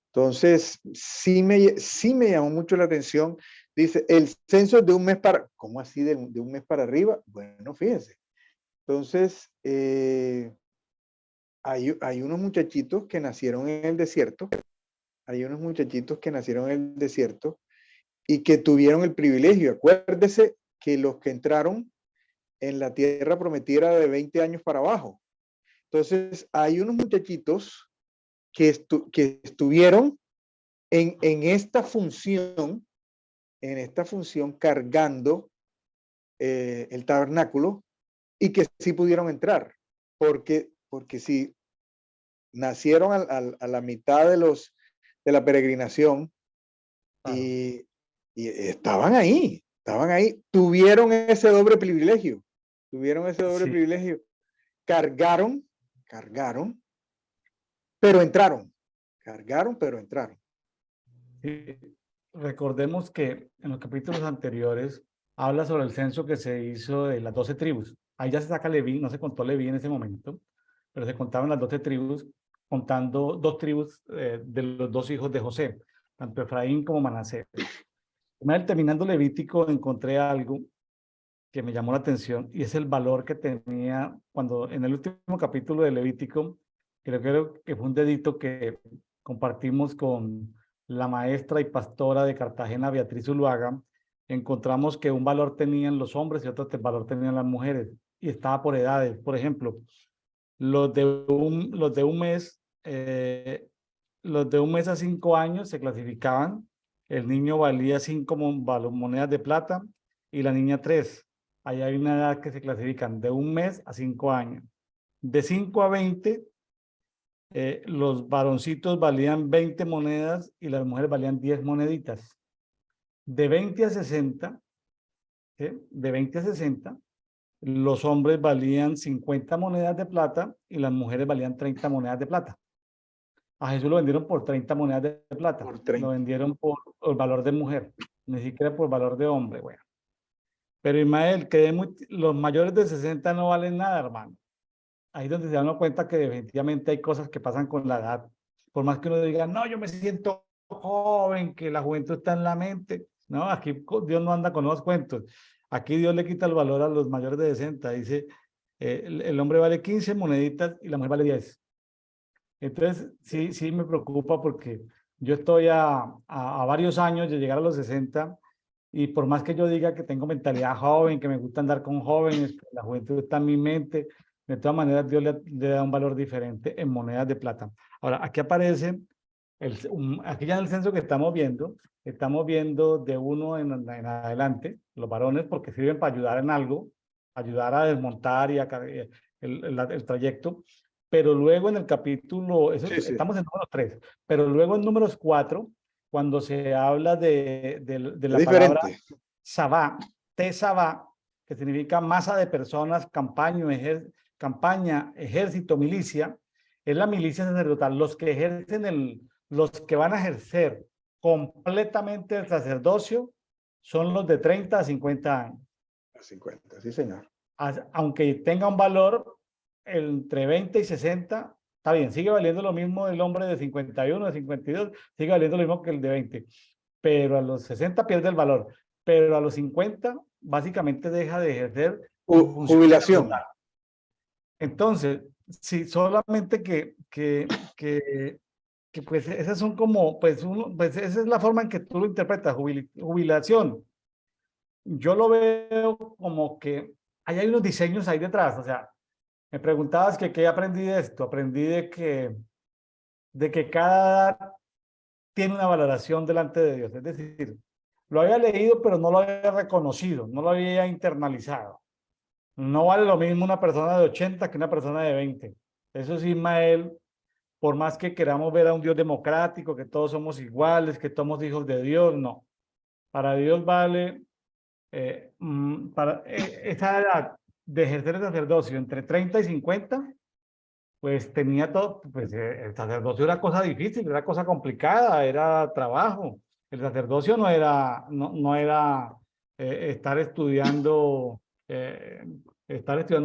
Entonces, sí me llamó mucho la atención. Dice, el censo es de un mes para, ¿cómo así de un mes para arriba? Bueno, fíjense. Entonces, hay unos muchachitos que nacieron en el desierto, hay unos muchachitos que nacieron en el desierto y que tuvieron el privilegio. Acuérdese que los que entraron en la tierra prometida de 20 años para abajo. Entonces, hay unos muchachitos que estuvieron en esta función cargando el tabernáculo y que sí pudieron entrar, porque si nacieron a la mitad de la peregrinación y estaban ahí, tuvieron ese doble privilegio, Sí. cargaron, pero entraron, Sí. Recordemos que en los capítulos anteriores habla sobre el censo que se hizo de las 12 tribus. Ahí ya se saca Leví, no se contó Leví en ese momento, pero se contaban las 12 tribus, contando dos tribus de los dos hijos de José, tanto Efraín como Manasés. Terminando Levítico encontré algo que me llamó la atención y es el valor que tenía cuando en el último capítulo de Levítico, creo que fue un dedito que compartimos con la maestra y pastora de Cartagena, Beatriz Zuluaga, encontramos que un valor tenían los hombres y otro valor tenían las mujeres y estaba por edades. Por ejemplo, los de un mes, los de un mes a 5 años se clasificaban. El niño valía 5 monedas de plata y la niña 3. Ahí hay una edad que se clasifican de un mes a 5 años. De 5 a 20, los varoncitos valían 20 monedas y las mujeres valían 10 moneditas. De 20 a 60, de 20 a 60, los hombres valían 50 monedas de plata y las mujeres valían 30 monedas de plata. A Jesús lo vendieron por 30 monedas de plata. por Lo 30. vendieron por el valor de mujer, ni siquiera por valor de hombre. Bueno. Pero Ismael, los mayores de 60 no valen nada, hermano. Ahí es donde se dan cuenta que definitivamente hay cosas que pasan con la edad. Por más que uno diga, no, yo me siento joven, que la juventud está en la mente. No, aquí Dios no anda con los cuentos. Aquí Dios le quita el valor a los mayores de 60. Dice, el hombre vale 15 moneditas y la mujer vale 10. Entonces, sí me preocupa porque yo estoy a varios años de llegar a los 60 y por más que yo diga que tengo mentalidad joven, que me gusta andar con jóvenes, que la juventud está en mi mente, de todas maneras Dios le da un valor diferente en monedas de plata. Ahora, aquí aparece, aquí ya en el censo que estamos viendo de uno en adelante, los varones, porque sirven para ayudar en algo, ayudar a desmontar y a el trayecto, pero luego en el capítulo, Sí, sí. estamos en número 3, pero luego en números 4, cuando se habla de Es la palabra diferente. Sabá, Tesabá, que significa masa de personas, campaña, ejército, milicia, es la milicia sacerdotal, los que los que van a ejercer completamente el sacerdocio son los de 30 a 50 años. A 50, sí, señor. Aunque tenga un valor entre 20 y 60, está bien, sigue valiendo lo mismo el hombre de 51, de 52, sigue valiendo lo mismo que el de 20, pero a los 60 pierde el valor, pero a los 50 básicamente deja de ejercer su función Jubilación. sacerdotal. Entonces, sí, solamente que pues esas son como, pues esa es la forma en que tú lo interpretas, jubilación. Yo lo veo como que hay unos diseños ahí detrás, o sea, me preguntabas que qué aprendí de esto, aprendí de que cada edad tiene una valoración delante de Dios, es decir, lo había leído pero no lo había reconocido, no lo había internalizado. No vale lo mismo una persona de 80 que una persona de 20. Eso sí, Ismael, por más que queramos ver a un Dios democrático, que todos somos iguales, que somos hijos de Dios, no. Para Dios vale, para esa edad de ejercer el sacerdocio entre 30 y 50, pues tenía todo, pues el sacerdocio era cosa difícil, era cosa complicada, era trabajo. El sacerdocio no era eh, estar estudiando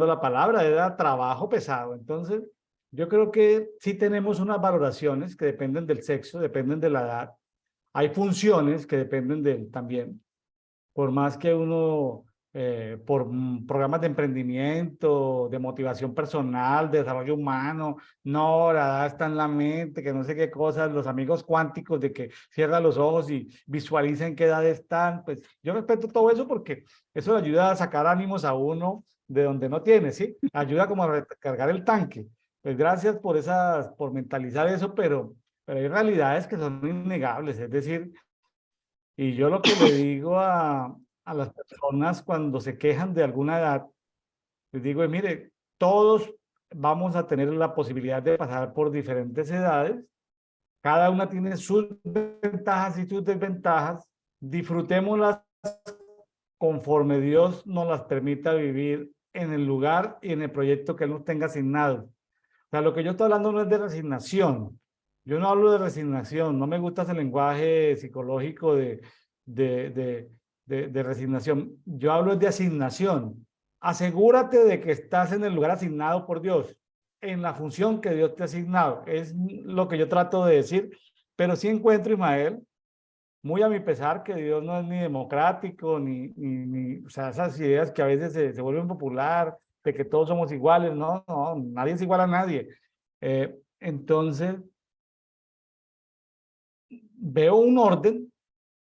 la palabra, era trabajo pesado. Entonces, yo creo que sí tenemos unas valoraciones que dependen del sexo, dependen de la edad. Hay funciones que dependen de él también, por más que uno, por programas de emprendimiento, de motivación personal, de desarrollo humano, no, la edad está en la mente, que no sé qué cosas, los amigos cuánticos de que cierra los ojos y visualiza en qué edad están, pues yo respeto todo eso porque eso le ayuda a sacar ánimos a uno de donde no tiene, ¿sí? Ayuda como a recargar el tanque. Pues gracias por mentalizar eso, pero hay realidades que son innegables, es decir, y yo lo que le digo a las personas cuando se quejan de alguna edad, les digo, mire, todos vamos a tener la posibilidad de pasar por diferentes edades, cada una tiene sus ventajas y sus desventajas, disfrutémoslas conforme Dios nos las permita vivir en el lugar y en el proyecto que Él nos tenga asignado. O sea, lo que yo estoy hablando no es de resignación. Yo no hablo de resignación. No me gusta ese lenguaje psicológico de, de, de resignación. Yo hablo de asignación. Asegúrate de que estás en el lugar asignado por Dios, en la función que Dios te ha asignado. Es lo que yo trato de decir. Pero sí encuentro, Ismael, muy a mi pesar, que Dios no es ni democrático, o sea, esas ideas que a veces se vuelven popular, de que todos somos iguales, no, nadie es igual a nadie. Entonces, veo un orden,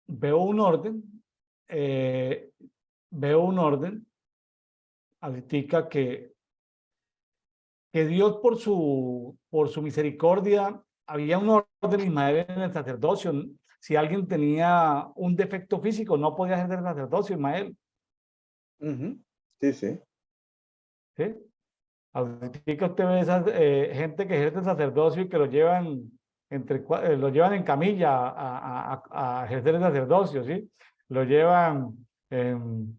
veo un orden, eh, veo un orden, ahorita que Dios por su misericordia, había un orden Ismael en el sacerdocio. Si alguien tenía un defecto físico, no podía ejercer el sacerdocio, Ismael. Ujú. Sí, sí. ¿Sí? Ahorita usted ve esa gente que ejerce el sacerdocio y que lo llevan, lo llevan en camilla a ejercer el sacerdocio, ¿sí? Lo llevan en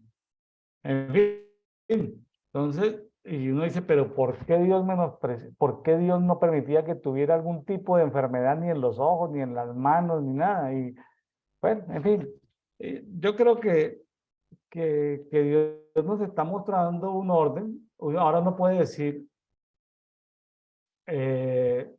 fin. Entonces, y uno dice, pero ¿por qué Dios no permitía que tuviera algún tipo de enfermedad ni en los ojos, ni en las manos, ni nada? Y bueno, en fin, yo creo que Dios nos está mostrando un orden. Uno ahora no puede decir, eh,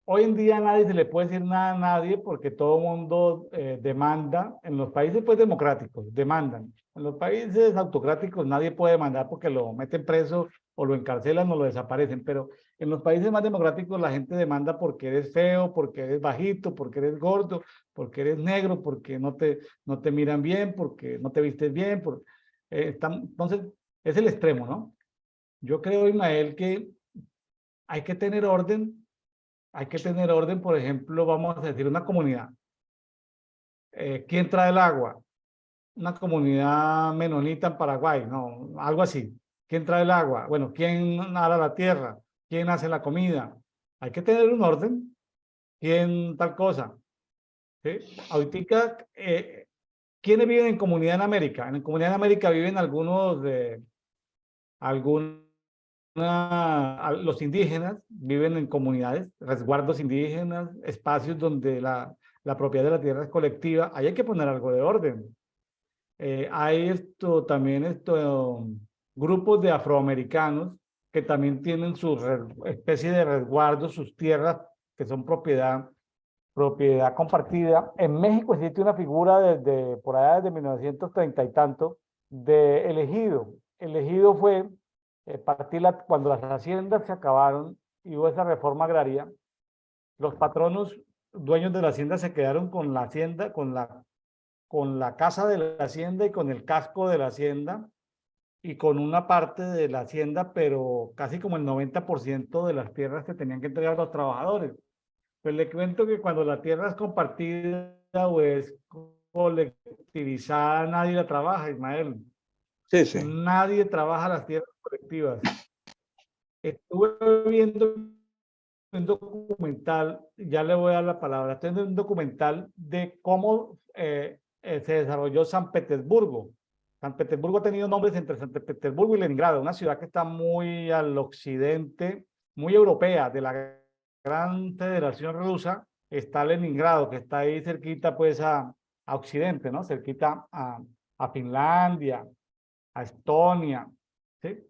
hoy en día a nadie se le puede decir nada a nadie porque todo el mundo demanda. En los países pues democráticos demandan. En los países autocráticos nadie puede demandar porque lo meten preso o lo encarcelan o lo desaparecen. Pero en los países más democráticos la gente demanda porque eres feo, porque eres bajito, porque eres gordo, porque eres negro, porque no te miran bien, porque no te vistes bien. Entonces es el extremo, ¿no? Yo creo, Ismael, que hay que tener orden. Hay que tener orden, por ejemplo, vamos a decir una comunidad. ¿Quién trae el agua? Una comunidad menonita en Paraguay, no, algo así. ¿Quién trae el agua? Bueno, ¿quién ara la tierra? ¿Quién hace la comida? Hay que tener un orden. ¿Quién tal cosa? ¿Sí? Ahorita, ¿quiénes viven en comunidad en América? En comunidad en América viven algunos los indígenas viven en comunidades, resguardos indígenas, espacios donde la propiedad de la tierra es colectiva. Ahí hay que poner algo de orden. Hay también grupos de afroamericanos que también tienen su especie de resguardo, sus tierras que son propiedad compartida. En México existe una figura desde por allá desde 1930 y tanto de elegido. Elegido fue cuando las haciendas se acabaron y hubo esa reforma agraria, los patronos dueños de la hacienda se quedaron con la hacienda, con la casa de la hacienda y con el casco de la hacienda y con una parte de la hacienda, pero casi como el 90% de las tierras que tenían que entregar a los trabajadores. Pues le cuento que cuando la tierra es compartida o es colectivizada, nadie la trabaja, Ismael. Sí, sí. Nadie trabaja las tierras colectivas. Estuve viendo un documental, ya le voy a dar la palabra, estoy viendo un documental de cómo se desarrolló San Petersburgo. San Petersburgo ha tenido nombres entre San Petersburgo y Leningrado, una ciudad que está muy al occidente, muy europea de la gran Federación Rusa. Está Leningrado, que está ahí cerquita pues a occidente, ¿no? Cerquita a Finlandia, a Estonia, ¿sí?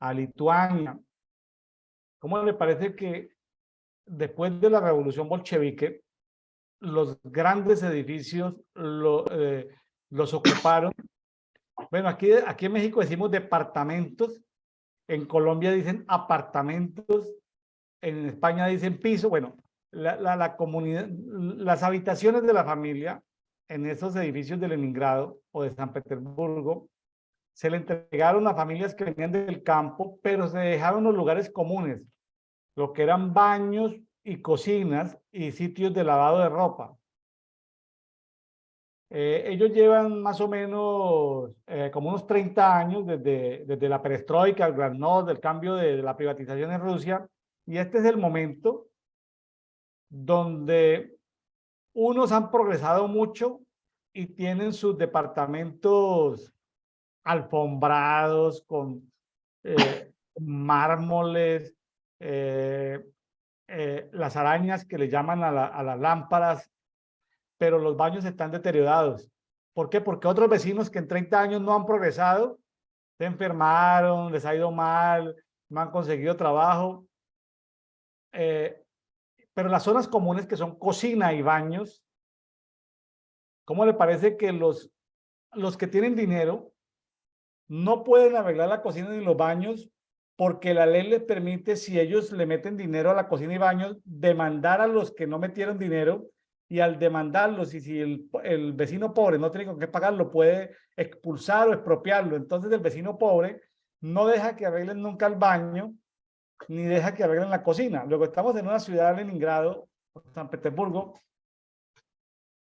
A Lituania. ¿Cómo le parece que después de la revolución bolchevique, los grandes edificios los ocuparon? Bueno, aquí en México decimos departamentos, en Colombia dicen apartamentos, en España dicen piso. Bueno, la comunidad, las habitaciones de la familia en esos edificios de Leningrado o de San Petersburgo se le entregaron a familias que venían del campo, pero se dejaron los lugares comunes, lo que eran baños y cocinas y sitios de lavado de ropa. Ellos llevan más o menos como unos 30 años desde la perestroika, el glasnost, del cambio de la privatización en Rusia, y este es el momento donde unos han progresado mucho y tienen sus departamentos alfombrados con mármoles, las arañas que le llaman a las lámparas, pero los baños están deteriorados. ¿Por qué? Porque otros vecinos que en 30 años no han progresado, se enfermaron, les ha ido mal, no han conseguido trabajo. Pero las zonas comunes que son cocina y baños, ¿cómo le parece que los que tienen dinero no pueden arreglar la cocina ni los baños porque la ley les permite, si ellos le meten dinero a la cocina y baños, demandar a los que no metieron dinero, y al demandarlos, y si el vecino pobre no tiene con qué pagarlo, puede expulsar o expropiarlo? Entonces el vecino pobre no deja que arreglen nunca el baño, ni deja que arreglen la cocina. Luego estamos en una ciudad de Leningrado, San Petersburgo,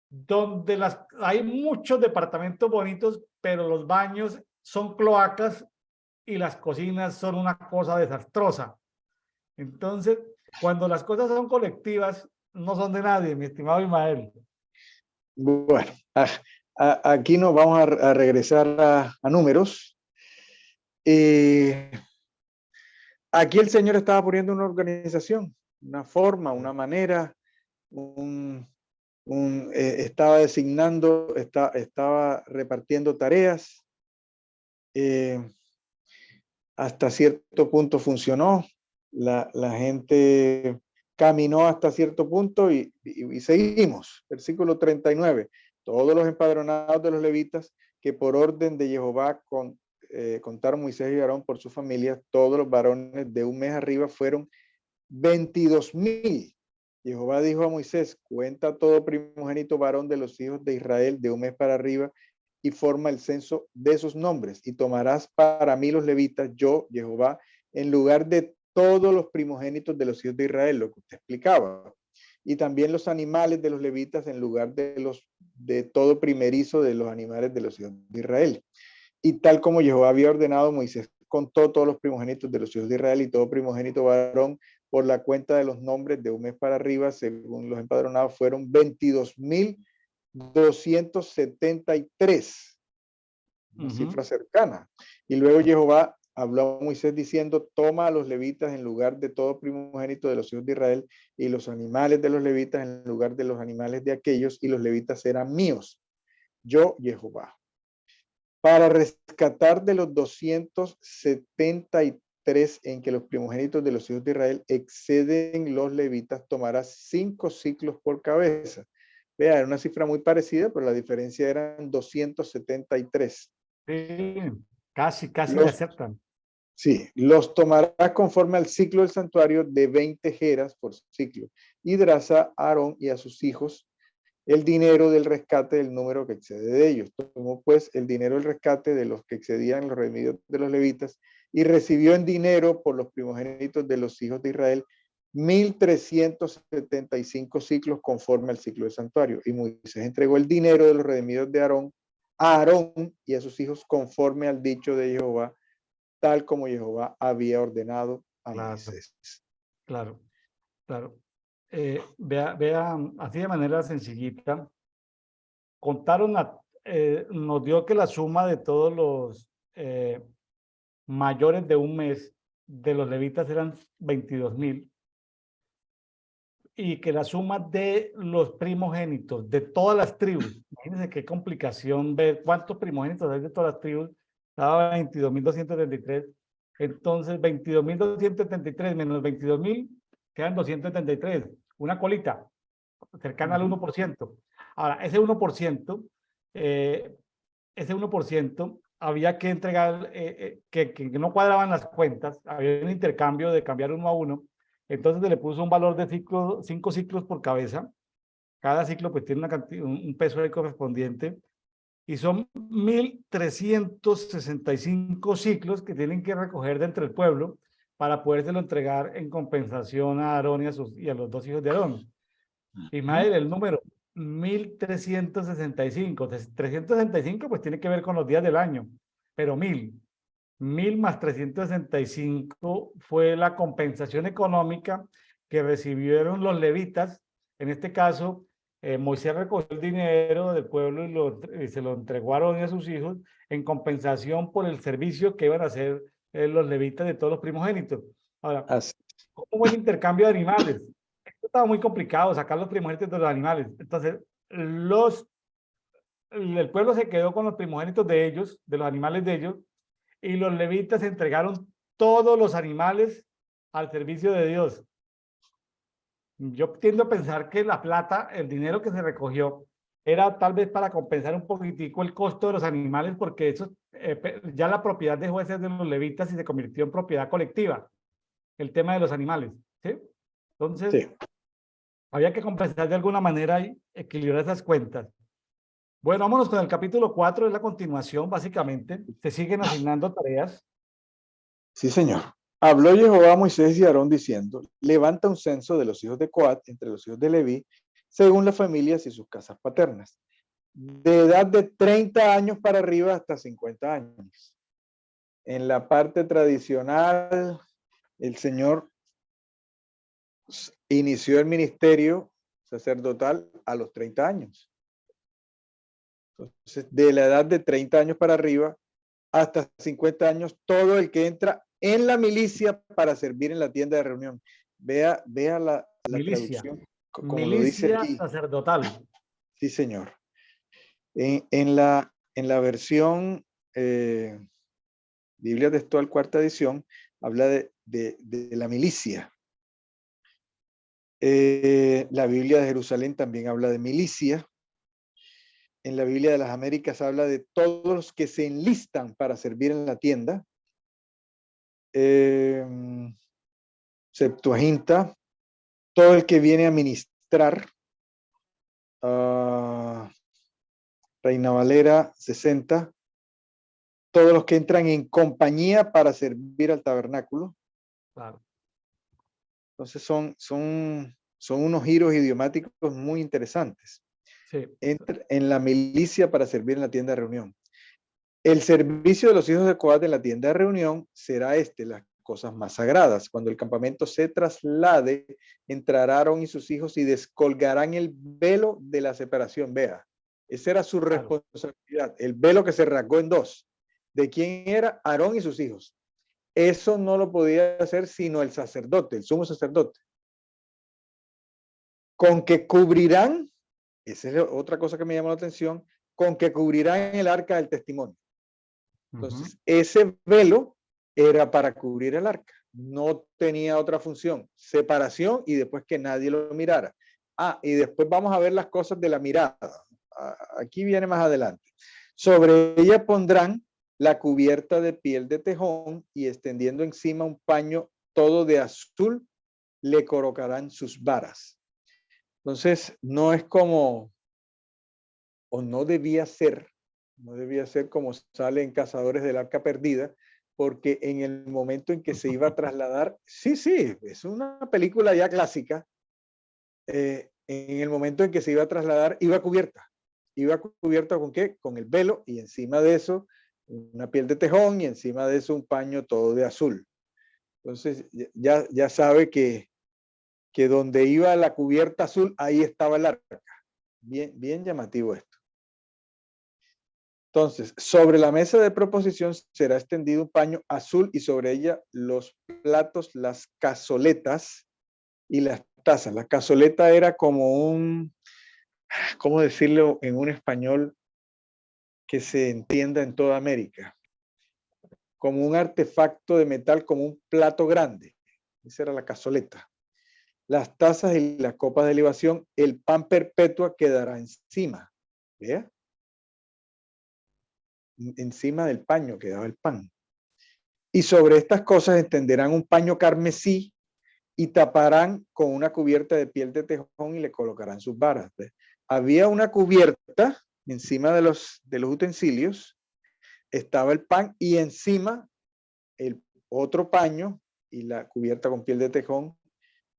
donde hay muchos departamentos bonitos, pero los baños son cloacas y las cocinas son una cosa desastrosa. Entonces, cuando las cosas son colectivas, no son de nadie, mi estimado Ismael. Bueno, aquí nos vamos a regresar a números. Aquí el señor estaba poniendo una organización, una forma, una manera, estaba designando, estaba repartiendo tareas. Hasta cierto punto funcionó. La gente caminó hasta cierto punto y seguimos. Versículo 39. Todos los empadronados de los levitas que por orden de Jehová contaron Moisés y Aarón por sus familias, todos los varones de un mes arriba fueron 22,000. Jehová dijo a Moisés, cuenta todo primogénito varón de los hijos de Israel de un mes para arriba y forma el censo de sus nombres y tomarás para mí los levitas, yo, Jehová, en lugar de todos los primogénitos de los hijos de Israel, lo que usted explicaba. Y también los animales de los levitas en lugar de todo primerizo de los animales de los hijos de Israel. Y tal como Jehová había ordenado, Moisés contó todos los primogénitos de los hijos de Israel y todo primogénito varón por la cuenta de los nombres de un mes para arriba, según los empadronados, fueron 22,273. Una cifra cercana. Y luego Jehová habló a Moisés diciendo, toma a los levitas en lugar de todo primogénito de los hijos de Israel y los animales de los levitas en lugar de los animales de aquellos, y los levitas eran míos. Yo, Jehová. Para rescatar de los 273 en que los primogénitos de los hijos de Israel exceden los levitas, tomarás 5 ciclos por cabeza. Vea, era una cifra muy parecida, pero la diferencia eran 273. Sí, casi le aceptan. Sí, los tomarás conforme al ciclo del santuario de 20 jeras por ciclo. Y darás a Aarón y a sus hijos el dinero del rescate del número que excede de ellos. Tomó pues el dinero del rescate de los que excedían los redimidos de los levitas y recibió en dinero por los primogénitos de los hijos de Israel 1,375 ciclos conforme al ciclo del santuario. Y Moisés entregó el dinero de los redimidos de Aarón a Aarón y a sus hijos conforme al dicho de Jehová, tal como Jehová había ordenado a Moisés. Claro. Vea, así de manera sencillita, contaron, nos dio que la suma de todos los mayores de un mes de los levitas eran 22,000 y que la suma de los primogénitos de todas las tribus, imagínense qué complicación ver cuántos primogénitos hay de todas las tribus, estaba 22,273, entonces 22,273 menos 22,000 quedan 273, una colita cercana al 1%. Ahora, ese 1%, había que entregar, que no cuadraban las cuentas, había un intercambio de cambiar uno a uno, entonces se le puso un valor de 5 ciclos por cabeza, cada ciclo pues tiene un peso ahí correspondiente, y son 1,365 ciclos que tienen que recoger de entre el pueblo para podérselo entregar en compensación a Aarón y a los 2 hijos de Aarón. Ismael, el número 1,365. 365 pues tiene que ver con los días del año, pero 1,000 más 365 fue la compensación económica que recibieron los levitas. En este caso, Moisés recogió el dinero del pueblo y se lo entregó a Aarón y a sus hijos en compensación por el servicio que iban a hacer los levitas de todos los primogénitos. Ahora, ¿cómo fue el intercambio de animales? Esto estaba muy complicado, sacar los primogénitos de los animales. Entonces, el pueblo se quedó con los primogénitos de ellos, de los animales de ellos, y los levitas entregaron todos los animales al servicio de Dios. Yo tiendo a pensar que la plata, el dinero que se recogió, era tal vez para compensar un poquitico el costo de los animales, porque eso, ya la propiedad dejó de ser de los levitas y se convirtió en propiedad colectiva, el tema de los animales, ¿sí? Entonces, sí, había que compensar de alguna manera y equilibrar esas cuentas. Bueno, vámonos con el capítulo 4, es la continuación, básicamente. Se siguen asignando tareas. Sí, señor. Habló Jehová a Moisés y a Aarón diciendo, levanta un censo de los hijos de Coat entre los hijos de Leví, según las familias y sus casas paternas, de edad de 30 años para arriba hasta 50 años. En la parte tradicional, el Señor inició el ministerio sacerdotal a los 30 años. Entonces, de la edad de 30 años para arriba hasta 50 años, todo el que entra en la milicia para servir en la tienda de reunión. Vea la traducción, como milicia lo dice aquí. Sacerdotal. Sí, señor. En la versión Biblia Textual, cuarta edición, habla de la milicia. La Biblia de Jerusalén también habla de milicia. En la Biblia de las Américas habla de todos los que se enlistan para servir en la tienda. Septuaginta, todo el que viene a ministrar. Reina Valera 60, todos los que entran en compañía para servir al tabernáculo. Claro. Entonces son unos giros idiomáticos muy interesantes. Sí. Entra en la milicia para servir en la tienda de reunión. El servicio de los hijos de Coat en la tienda de reunión será las cosas más sagradas. Cuando el campamento se traslade, entrarán Aarón y sus hijos y descolgarán el velo de la separación. Vea, esa era su responsabilidad. El velo que se rasgó en dos. ¿De quién era? Aarón y sus hijos. Eso no lo podía hacer sino el sacerdote, el sumo sacerdote. Con que cubrirán, esa es otra cosa que me llamó la atención, con que cubrirán el arca del testimonio. Entonces, ese velo era para cubrir el arca. No tenía otra función. Separación y después que nadie lo mirara. Y después vamos a ver las cosas de la mirada. Aquí viene más adelante. Sobre ella pondrán la cubierta de piel de tejón y extendiendo encima un paño todo de azul, le colocarán sus varas. Entonces, no es como, o no debía ser como sale en Cazadores del Arca Perdida, porque en el momento en que se iba a trasladar, sí, es una película ya clásica, en el momento en que se iba a trasladar, iba cubierta. ¿Iba cubierta con qué? Con el velo y encima de eso una piel de tejón y encima de eso un paño todo de azul. Entonces ya sabe que donde iba la cubierta azul, ahí estaba el arca. Bien llamativo esto. Entonces, sobre la mesa de proposición será extendido un paño azul y sobre ella los platos, las cazoletas y las tazas. La cazoleta era como un, ¿cómo decirlo en un español que se entienda en toda América? Como un artefacto de metal, como un plato grande. Esa era la cazoleta. Las tazas y las copas de libación, el pan perpetua quedará encima. ¿Vea? Encima del paño quedaba el pan. Y sobre estas cosas extenderán un paño carmesí y taparán con una cubierta de piel de tejón y le colocarán sus varas. ¿Ves? Había una cubierta encima de los utensilios, estaba el pan y encima el otro paño y la cubierta con piel de tejón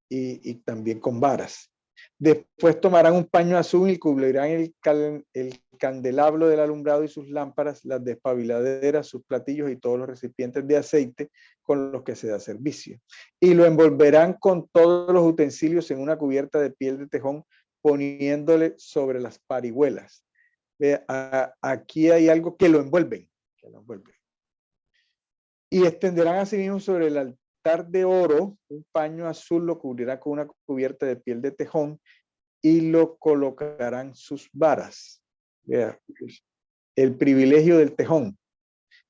y también con varas. Después tomarán un paño azul y cubrirán el candelabro del alumbrado y sus lámparas, las despabiladeras, sus platillos y todos los recipientes de aceite con los que se da servicio. Y lo envolverán con todos los utensilios en una cubierta de piel de tejón, poniéndole sobre las parihuelas. Aquí hay algo que lo envuelven. Y extenderán asimismo sobre el altar de oro un paño azul, lo cubrirá con una cubierta de piel de tejón y lo colocarán sus varas. Vea, el privilegio del tejón.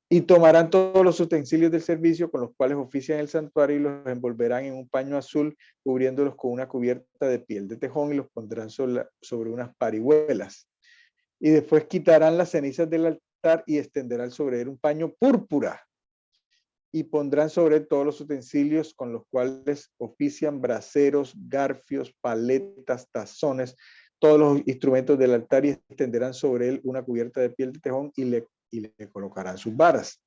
Y tomarán todos los utensilios del servicio con los cuales ofician el santuario y los envolverán en un paño azul, cubriéndolos con una cubierta de piel de tejón y los pondrán sobre unas parihuelas. Y después quitarán las cenizas del altar y extenderán sobre él un paño púrpura y pondrán sobre él todos los utensilios con los cuales ofician braseros, garfios, paletas, tazones, todos los instrumentos del altar y extenderán sobre él una cubierta de piel de tejón y le colocarán sus varas.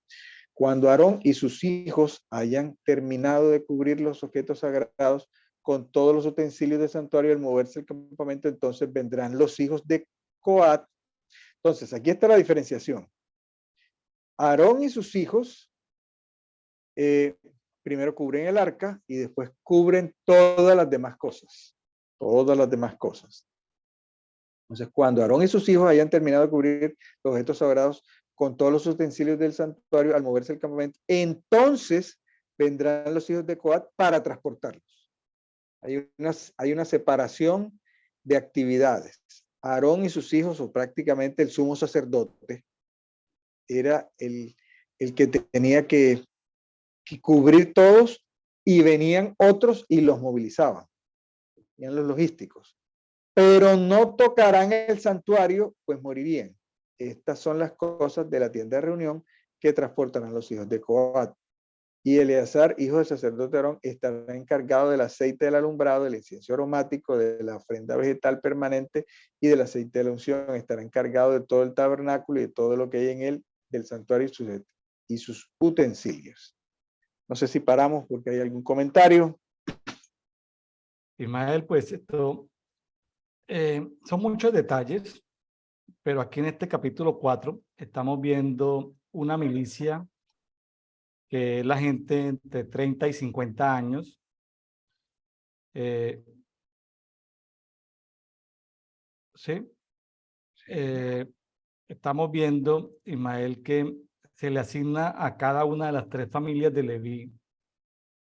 Cuando Aarón y sus hijos hayan terminado de cubrir los objetos sagrados con todos los utensilios del santuario al moverse el campamento, entonces vendrán los hijos de Coat. Entonces, aquí está la diferenciación. Aarón y sus hijos primero cubren el arca y después cubren todas las demás cosas. Todas las demás cosas. Entonces, cuando Aarón y sus hijos hayan terminado de cubrir los objetos sagrados con todos los utensilios del santuario al moverse el campamento, entonces vendrán los hijos de Coat para transportarlos. Hay una separación de actividades. Aarón y sus hijos, o prácticamente el sumo sacerdote, era el que tenía que cubrir todos y venían otros y los movilizaban. serían los logísticos. Pero no tocarán el santuario, pues morirían. Estas son las cosas de la tienda de reunión que transportarán los hijos de Coat. Y Eleazar, hijo del sacerdote Aarón, estará encargado del aceite del alumbrado, del incienso aromático, de la ofrenda vegetal permanente y del aceite de la unción. Estará encargado de todo el tabernáculo y de todo lo que hay en él, del santuario y sus utensilios. No sé si paramos porque hay algún comentario. Ismael, pues esto son muchos detalles, pero aquí en este capítulo 4 estamos viendo una milicia que es la gente entre 30 y 50 años. ¿Sí? Estamos viendo, Ismael, que se le asigna a cada una de las 3 familias de Leví,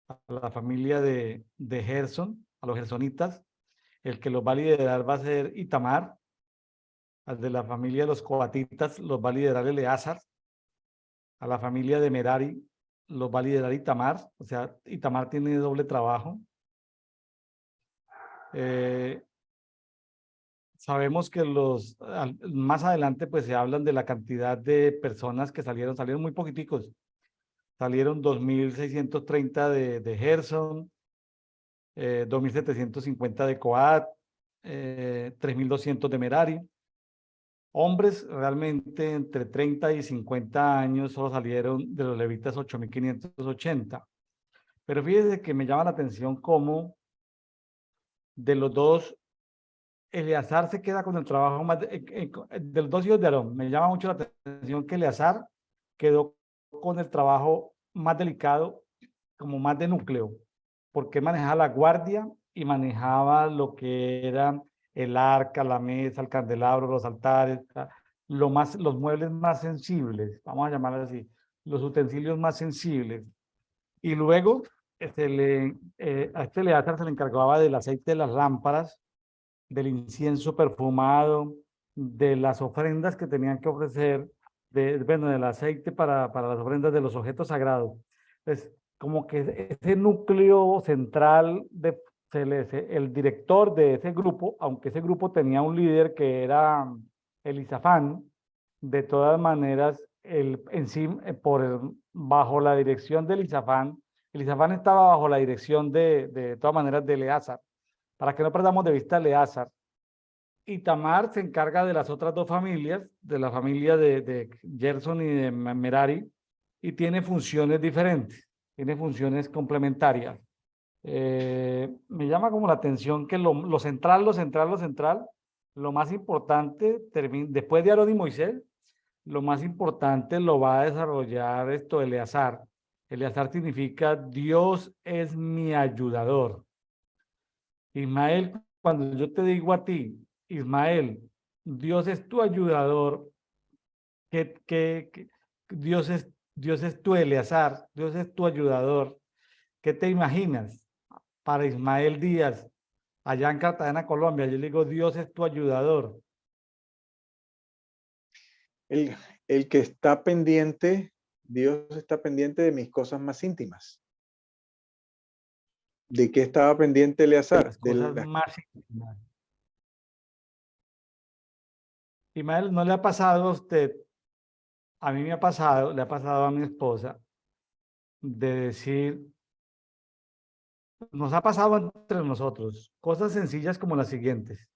a la familia de Gerson, a los gersonitas, el que los va a liderar va a ser Itamar, al de la familia de los coatitas los va a liderar Eleazar, a la familia de Merari los va a liderar Itamar, o sea, Itamar tiene doble trabajo. Sabemos que más adelante pues se hablan de la cantidad de personas que salieron muy poquiticos. Salieron 2.630 de Gerson, 2.750 de Coat, 3.200 de Merari. Hombres realmente entre 30 y 50 años solo salieron de los levitas 8.580. Pero fíjese que me llama la atención cómo de los dos, Eleazar se queda con el trabajo más de los 2 hijos de Aarón. Me llama mucho la atención que Eleazar quedó con el trabajo más delicado, como más de núcleo, porque manejaba la guardia y manejaba lo que era el arca, la mesa, el candelabro, los altares, los muebles más sensibles, vamos a llamarlo así, los utensilios más sensibles. Y luego a este Eleazar se le encargaba del aceite de las lámparas, del incienso perfumado, de las ofrendas que tenían que ofrecer, del aceite para las ofrendas de los objetos sagrados. Entonces, como que ese núcleo central el director de ese grupo, aunque ese grupo tenía un líder que era Elisafán, de todas maneras, bajo la dirección de Elisafán estaba bajo la dirección de todas maneras de Eleazar. Para que no perdamos de vista a Eleazar. Itamar se encarga de las otras 2 familias, de la familia de Gerson y de Merari, y tiene funciones diferentes, tiene funciones complementarias. Me llama como la atención que lo central, lo más importante, después de Aarón y Moisés, lo más importante lo va a desarrollar Eleazar. Eleazar significa Dios es mi ayudador. Ismael, cuando yo te digo a ti, Ismael, Dios es tu ayudador, Dios es tu Eleazar, Dios es tu ayudador, ¿qué te imaginas? Para Ismael Díaz, allá en Cartagena, Colombia, yo le digo, Dios es tu ayudador. El que está pendiente, Dios está pendiente de mis cosas más íntimas. ¿De qué estaba pendiente Eleazar? Las cosas más íntimas. Ismael, ¿no le ha pasado a usted? A mí me ha pasado, le ha pasado a mi esposa, de decir, nos ha pasado entre nosotros, cosas sencillas como las siguientes.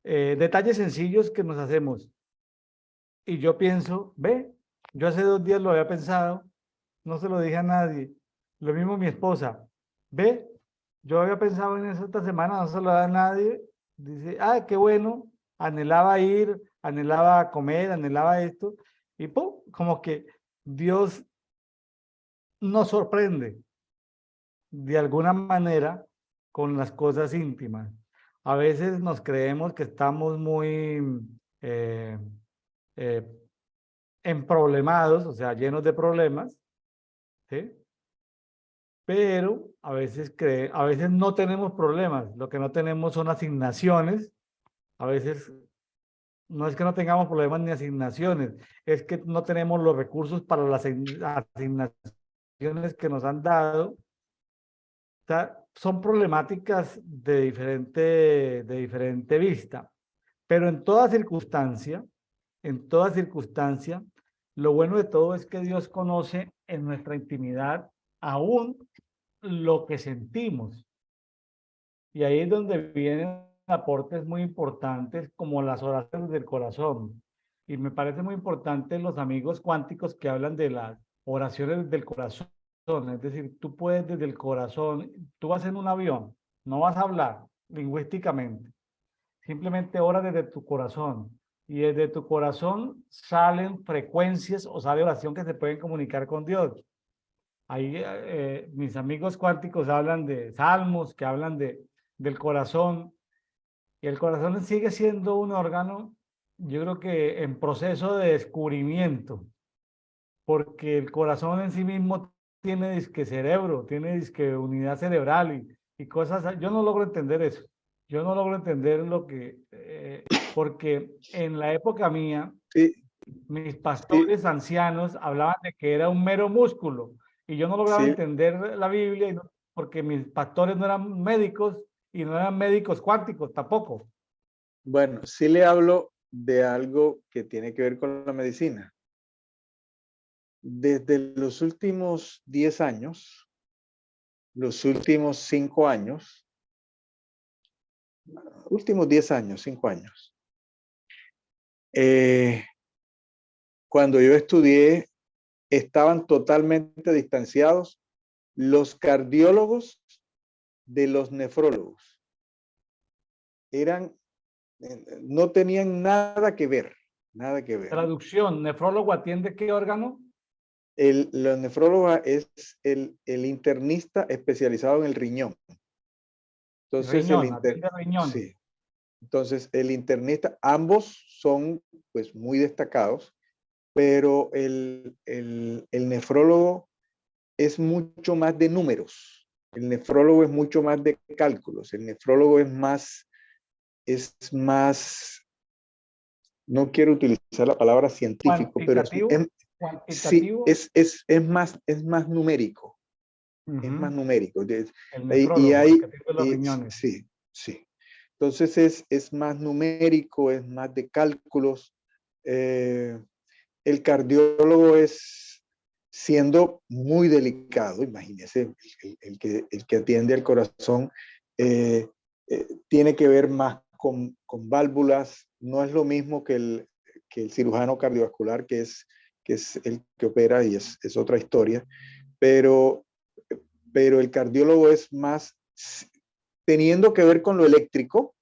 Detalles sencillos que nos hacemos. Y yo pienso, ve, yo hace 2 días lo había pensado, no se lo dije a nadie. Lo mismo mi esposa, ve, yo había pensado en eso esta semana, no se lo da a nadie. Dice, qué bueno, anhelaba ir, anhelaba comer, anhelaba esto. Y ¡pum! Como que Dios nos sorprende de alguna manera con las cosas íntimas. A veces nos creemos que estamos muy emproblemados, o sea, llenos de problemas, ¿sí? Pero a veces no tenemos problemas, lo que no tenemos son asignaciones. A veces no es que no tengamos problemas ni asignaciones, es que no tenemos los recursos para las asignaciones que nos han dado. O sea, son problemáticas de diferente vista, pero en toda circunstancia, lo bueno de todo es que Dios conoce en nuestra intimidad aún lo que sentimos. Y ahí es donde vienen aportes muy importantes como las oraciones del corazón. Y me parece muy importante los amigos cuánticos que hablan de las oraciones del corazón. Es decir, tú puedes desde el corazón, tú vas en un avión, no vas a hablar lingüísticamente, simplemente oras desde tu corazón. Y desde tu corazón salen frecuencias o sale oración que se pueden comunicar con Dios. Ahí mis amigos cuánticos hablan de salmos, que hablan del corazón, y el corazón sigue siendo un órgano, yo creo que en proceso de descubrimiento, porque el corazón en sí mismo tiene disque cerebro, tiene disque unidad cerebral y cosas, yo no logro entender eso, yo no logro entender lo que, porque en la época mía, Sí, mis sí, pastores ancianos hablaban de que era un mero músculo y yo no lograba sí. entender la Biblia porque mis pastores no eran médicos y no eran médicos cuánticos tampoco. Bueno, sí le hablo de algo que tiene que ver con la medicina. Desde los últimos 10 años, los últimos 5 años, últimos 10 años, 5 años, eh, cuando yo estudié, estaban totalmente distanciados los cardiólogos de los nefrólogos. Eran, no tenían nada que ver, nada que ver. Traducción, nefrólogo atiende qué órgano? La nefróloga es el internista especializado en el riñón. Entonces, Riñón, atiende riñones. sí. Entonces, el internista, ambos son pues muy destacados, pero el nefrólogo es mucho más de números. El nefrólogo es mucho más de cálculos. El nefrólogo es más, no quiero utilizar la palabra científico, pero Cuantitativo, sí, cuantitativo. es más numérico. Es más numérico. El Y nefrólogo, el que hay, atiende los riñones. sí, sí. Entonces es más numérico, es más de cálculos. El cardiólogo es siendo muy delicado, imagínese, el que atiende al corazón tiene que ver más con válvulas, no es lo mismo que el cirujano cardiovascular, que es el que opera y es otra historia, pero, pero el cardiólogo es más teniendo que ver con lo eléctrico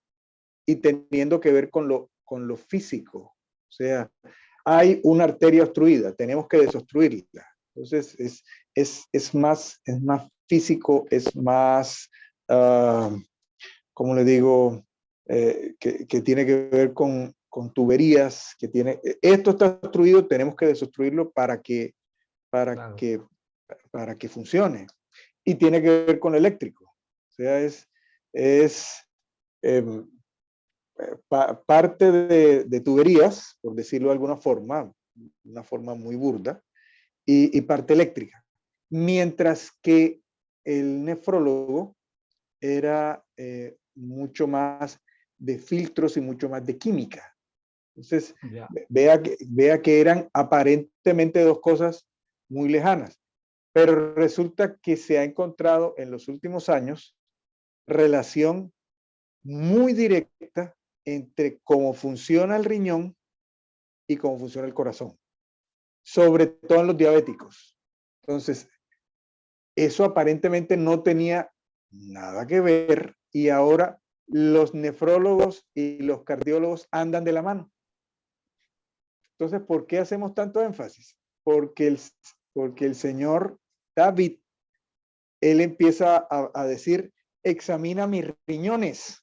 y teniendo que ver con lo físico. O sea, hay una arteria obstruida, tenemos que desobstruirla. Entonces, es más físico, es más, como le digo, que tiene que ver con tuberías, que tiene, esto está obstruido, tenemos que desobstruirlo para Claro. que, para que funcione. Y tiene que ver con lo eléctrico. O sea, es eh, parte de tuberías, por decirlo de alguna forma, una forma muy burda, y parte eléctrica. Mientras que el nefrólogo era mucho más de filtros y mucho más de química. Entonces, Ya. vea que eran aparentemente dos cosas muy lejanas, pero resulta que se ha encontrado en los últimos años relación muy directa entre cómo funciona el riñón y cómo funciona el corazón, sobre todo en los diabéticos. Entonces, eso aparentemente no tenía nada que ver y ahora los nefrólogos y los cardiólogos andan de la mano. Entonces, ¿por qué hacemos tanto énfasis? Porque el señor David, él empieza a decir, examina mis riñones.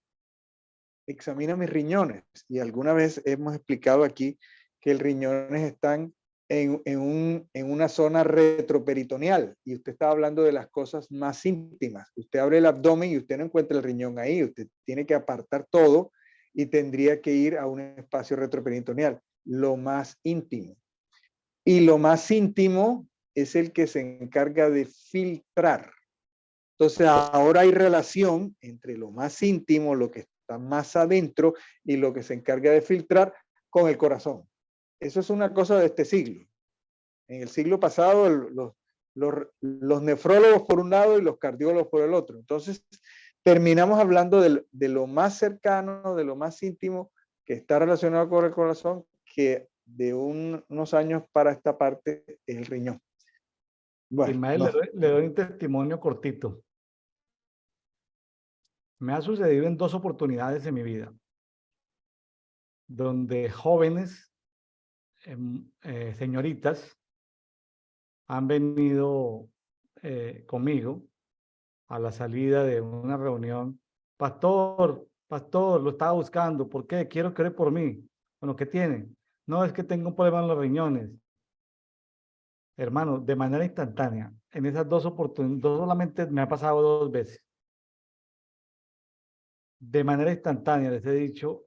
Examina mis riñones. Y alguna vez hemos explicado aquí que los riñones están en una zona retroperitoneal y usted está hablando de las cosas más íntimas. Usted abre el abdomen y usted no encuentra el riñón ahí, usted tiene que apartar todo y tendría que ir a un espacio retroperitoneal, lo más íntimo. Y lo más íntimo es el que se encarga de filtrar Entonces ahora hay relación entre lo más íntimo, lo que está más adentro y lo que se encarga de filtrar con el corazón. Eso es una cosa de este siglo. En el siglo pasado los nefrólogos por un lado y los cardiólogos por el otro. Entonces terminamos hablando de lo más cercano, de lo más íntimo que está relacionado con el corazón, que de unos años para esta parte es el riñón. Bueno, Ismael, no. le doy un testimonio cortito. Me ha sucedido en 2 oportunidades en mi vida, donde jóvenes, señoritas, han venido conmigo a la salida de una reunión. Pastor, pastor, lo estaba buscando. ¿Por qué? Quiero que ore por mí. Bueno, ¿qué tiene? No, es que tengo un problema en los riñones. Hermano, de manera instantánea, en esas 2 oportunidades, solamente me ha pasado 2 veces. De manera instantánea les he dicho,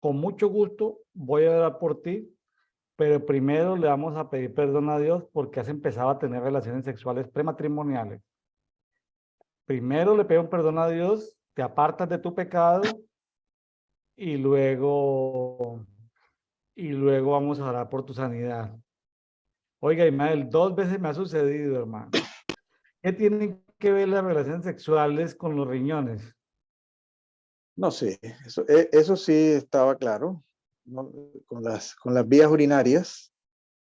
con mucho gusto voy a orar por ti, pero primero le vamos a pedir perdón a Dios porque has empezado a tener relaciones sexuales prematrimoniales. Primero le pido perdón a Dios, te apartas de tu pecado y luego vamos a orar por tu sanidad. Oiga, Ismael, 2 veces me ha sucedido, hermano. ¿Qué tienen que ver las relaciones sexuales con los riñones? No sé, eso sí estaba claro, ¿no? Con las vías urinarias,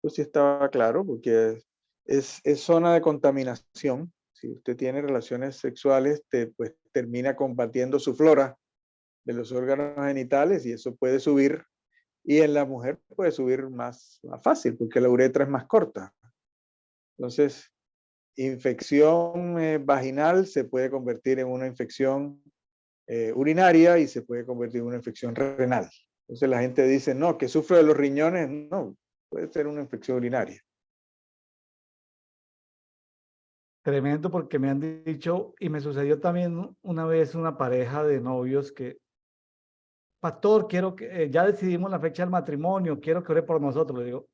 eso sí estaba claro, porque es zona de contaminación. Si usted tiene relaciones sexuales, pues termina combatiendo su flora de los órganos genitales y eso puede subir, y en la mujer puede subir más fácil, porque la uretra es más corta. Entonces, infección vaginal se puede convertir en una infección urinaria y se puede convertir en una infección renal. Entonces la gente dice, no, que sufro de los riñones. No, puede ser una infección urinaria. Tremendo, porque me han dicho, y me sucedió también una vez una pareja de novios que, pastor, quiero que, ya decidimos la fecha del matrimonio, quiero que ore por nosotros. Le digo,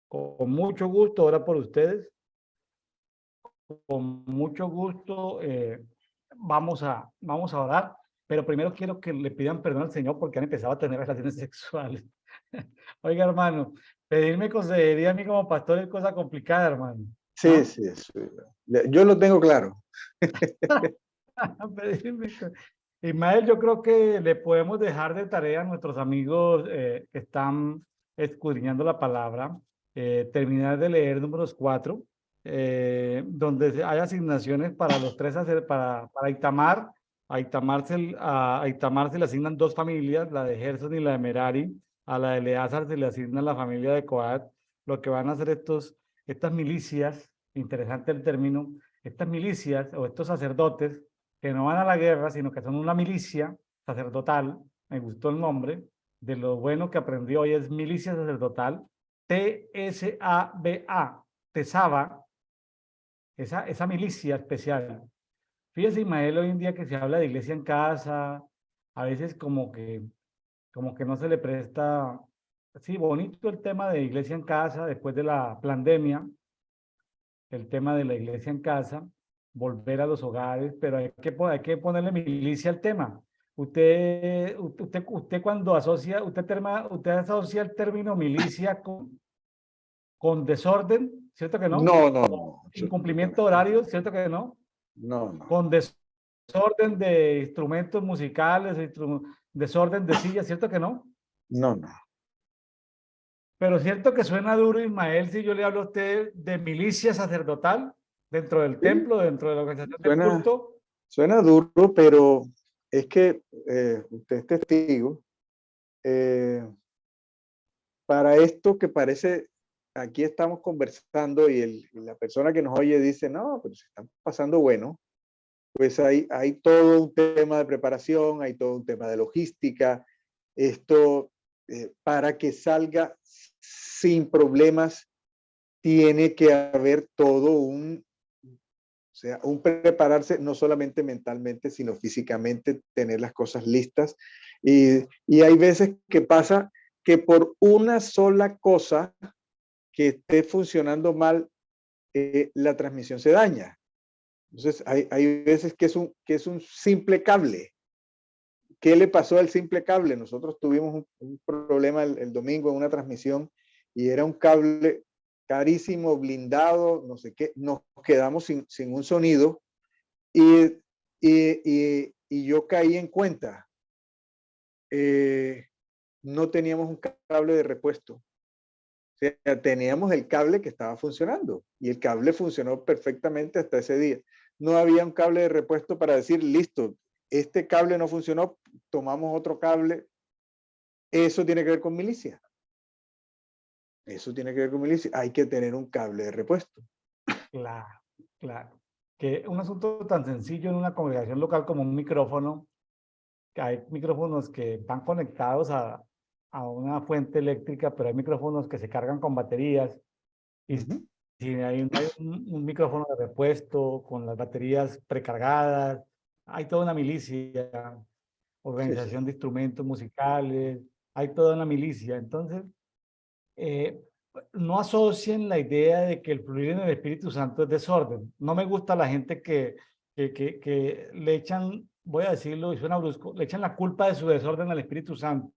con mucho gusto, ora por ustedes, con mucho gusto vamos a orar, pero primero quiero que le pidan perdón al Señor porque han empezado a tener relaciones sexuales. Oiga, hermano, pedirme consejería a mí como pastor es cosa complicada, hermano. Sí, ¿Ah? sí, sí. Yo lo tengo claro. Pedirme Ismael, yo creo que le podemos dejar de tarea a nuestros amigos que están escudriñando la palabra, terminar de leer números 4, donde hay asignaciones para los 3, para Itamar. A Itamar se le asignan 2 familias, la de Gerson y la de Merari. A la de Eleazar se le asigna la familia de Coat. Lo que van a hacer estas milicias, interesante el término, estas milicias o estos sacerdotes que no van a la guerra, sino que son una milicia sacerdotal, me gustó el nombre, de lo bueno que aprendí hoy es milicia sacerdotal, TSABA, TESABA, esa milicia especial. Fíjese, Ismael, hoy en día que se habla de iglesia en casa, a veces como que no se le presta, sí, bonito el tema de iglesia en casa después de la pandemia, el tema de la iglesia en casa, volver a los hogares, pero hay que ponerle milicia al tema. Usted cuando asocia, usted asocia el término milicia con desorden, ¿cierto que no? No, no, Con no. incumplimiento de Absolutamente. horarios, ¿cierto que no? No, no. Con desorden de instrumentos musicales, desorden de sillas, ¿cierto que no? No, no. Pero cierto que suena duro, Ismael, si yo le hablo a usted de milicia sacerdotal dentro del Sí, templo, dentro de la organización del suena, culto. suena duro, pero es que usted es testigo. eh, para esto que parece, aquí estamos conversando y la persona que nos oye dice, no, pero se están pasando bueno, pues hay todo un tema de preparación, hay todo un tema de logística, esto para que salga sin problemas tiene que haber todo o sea, un prepararse no solamente mentalmente, sino físicamente, tener las cosas listas. Y hay veces que pasa que por una sola cosa que esté funcionando mal, la transmisión se daña. Entonces, hay veces que es un simple cable. ¿Qué le pasó al simple cable? Nosotros tuvimos un problema el domingo en una transmisión y era un cable carísimo, blindado, no sé qué. Nos quedamos sin un sonido y, y yo caí en cuenta. No teníamos un cable de repuesto. O sea, teníamos el cable que estaba funcionando y el cable funcionó perfectamente hasta ese día. No había un cable de repuesto para decir, listo, este cable no funcionó, tomamos otro cable. Eso tiene que ver con milicia. Eso tiene que ver con milicia. Hay que tener un cable de repuesto. Claro, claro. Que un asunto tan sencillo en una congregación local como un micrófono, que hay micrófonos que van conectados a una fuente eléctrica, pero hay micrófonos que se cargan con baterías. Y Ujú. si hay un micrófono de repuesto con las baterías precargadas, hay toda una milicia, Sí, sí. organización de instrumentos musicales, hay toda una milicia. Entonces, eh, no asocien la idea de que el fluir en el Espíritu Santo es desorden. No me gusta la gente que le echan, voy a decirlo y suena brusco, le echan la culpa de su desorden al Espíritu Santo.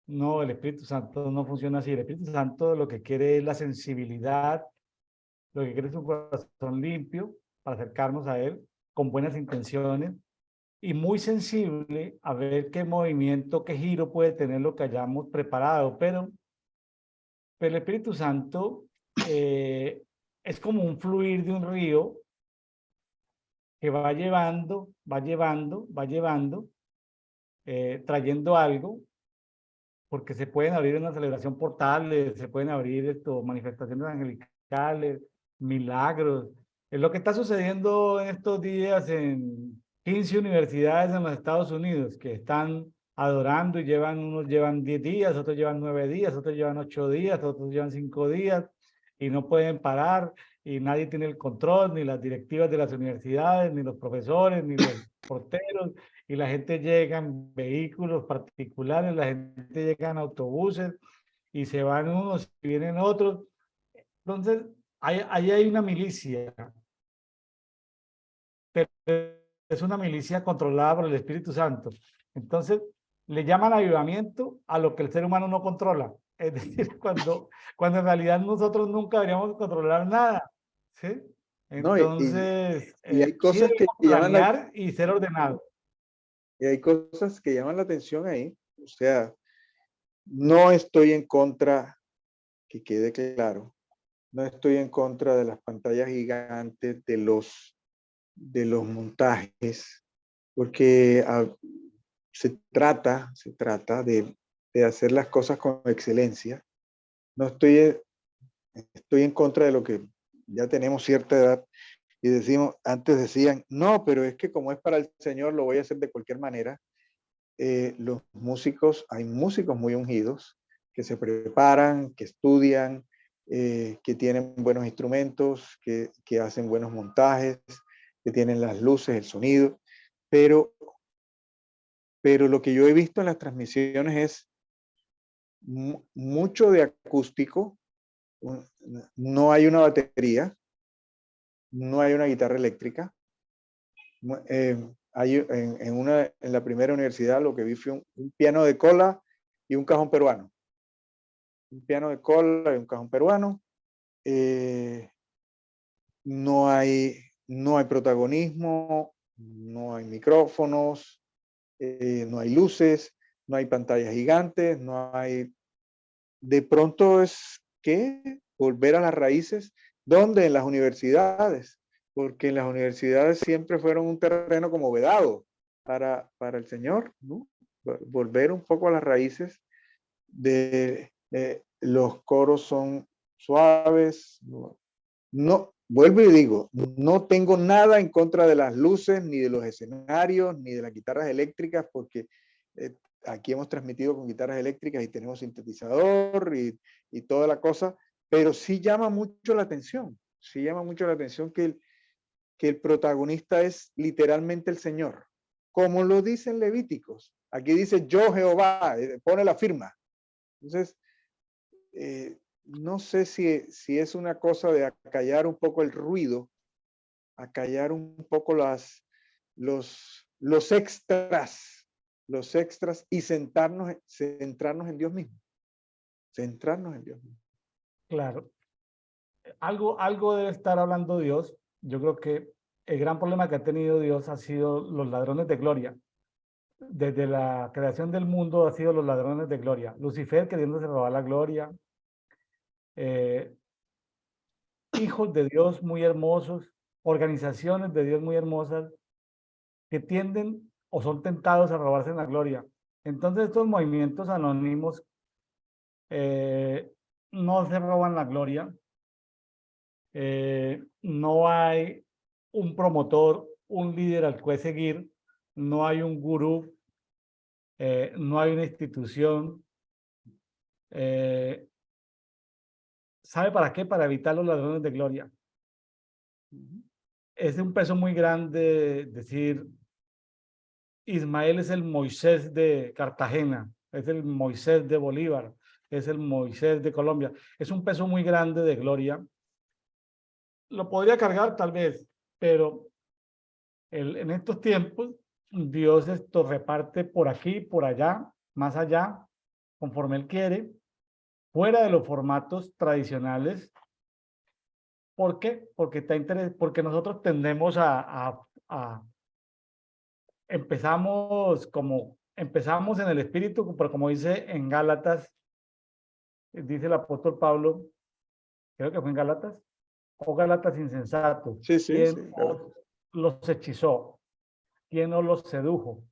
No, el Espíritu Santo no funciona así. El Espíritu Santo lo que quiere es la sensibilidad, lo que quiere es un corazón limpio para acercarnos a Él con buenas intenciones y muy sensible a ver qué movimiento, qué giro puede tener lo que hayamos preparado. Pero el Espíritu Santo es como un fluir de un río que va llevando, va llevando, va llevando, trayendo algo, porque se pueden abrir en la celebración portales, se pueden abrir manifestaciones angelicales, milagros. Es lo que está sucediendo en estos días en 15 universidades en los Estados Unidos que están adorando y unos llevan 10 días, otros llevan 9 días, otros llevan 8 días, otros llevan 5 días y no pueden parar y nadie tiene el control, ni las directivas de las universidades, ni los profesores, ni los porteros, y la gente llega en vehículos particulares, la gente llega en autobuses y se van unos y vienen otros. Entonces, ahí hay una milicia, pero es una milicia controlada por el Espíritu Santo. Entonces, le llaman avivamiento a lo que el ser humano no controla. Es decir, cuando en realidad nosotros nunca deberíamos controlar nada. ¿Sí? No, Entonces, y hay sí cosas que debemos llaman la, planear y ser ordenados. y hay cosas que llaman la atención ahí. O sea, no estoy en contra, que quede claro, no estoy en contra de las pantallas gigantes, de los montajes, porque se trata de hacer las cosas con excelencia. No estoy, estoy en contra de lo que ya tenemos cierta edad y decimos, antes decían, no, pero es que como es para el Señor, lo voy a hacer de cualquier manera. Los músicos, hay músicos muy ungidos que se preparan, que estudian, que tienen buenos instrumentos, que hacen buenos montajes, que tienen las luces, el sonido, pero, pero lo que yo he visto en las transmisiones es mucho de acústico, no hay una batería, no hay una guitarra eléctrica. En la primera universidad lo que vi fue un piano de cola y un cajón peruano. Un piano de cola y un cajón peruano. Eh, no hay protagonismo, no hay micrófonos, no hay luces, no hay pantallas gigantes, no hay... De pronto es que volver a las raíces, ¿dónde? En las universidades, porque en las universidades siempre fueron un terreno como vedado para el Señor, ¿no? Volver un poco a las raíces de los coros son suaves, no, vuelvo y digo, no tengo nada en contra de las luces, ni de los escenarios, ni de las guitarras eléctricas, porque aquí hemos transmitido con guitarras eléctricas y tenemos sintetizador y toda la cosa, pero sí llama mucho la atención, sí llama mucho la atención que el protagonista es literalmente el Señor, como lo dicen Levíticos. Aquí dice yo Jehová, pone la firma. Entonces, no sé si es una cosa de acallar un poco el ruido a callar un poco los extras, y centrarnos en Dios mismo. Centrarnos en Dios mismo. Claro. Algo debe estar hablando Dios. Yo creo que el gran problema que ha tenido Dios ha sido los ladrones de gloria. Desde la creación del mundo ha sido los ladrones de gloria. Lucifer queriéndose robar la gloria. Hijos de Dios muy hermosos, organizaciones de Dios muy hermosas que tienden o son tentados a robarse la gloria. Entonces estos movimientos anónimos no se roban la gloria. No hay un promotor, un líder al cual seguir, no hay un gurú, no hay una institución. ¿Sabe para qué? Para evitar los ladrones de gloria. Es un peso muy grande decir, Ismael es el Moisés de Cartagena, es el Moisés de Bolívar, es el Moisés de Colombia. Es un peso muy grande de gloria. Lo podría cargar tal vez, pero en estos tiempos Dios esto reparte por aquí, por allá, más allá, conforme Él quiere, fuera de los formatos tradicionales. ¿Por qué? Porque nosotros tendemos a empezamos en el espíritu, pero como dice en Gálatas, dice el apóstol Pablo, creo que fue en Gálatas, o Gálatas insensatos, Sí, sí, sí. ¿quién los hechizó? ¿Quién nos los sedujo?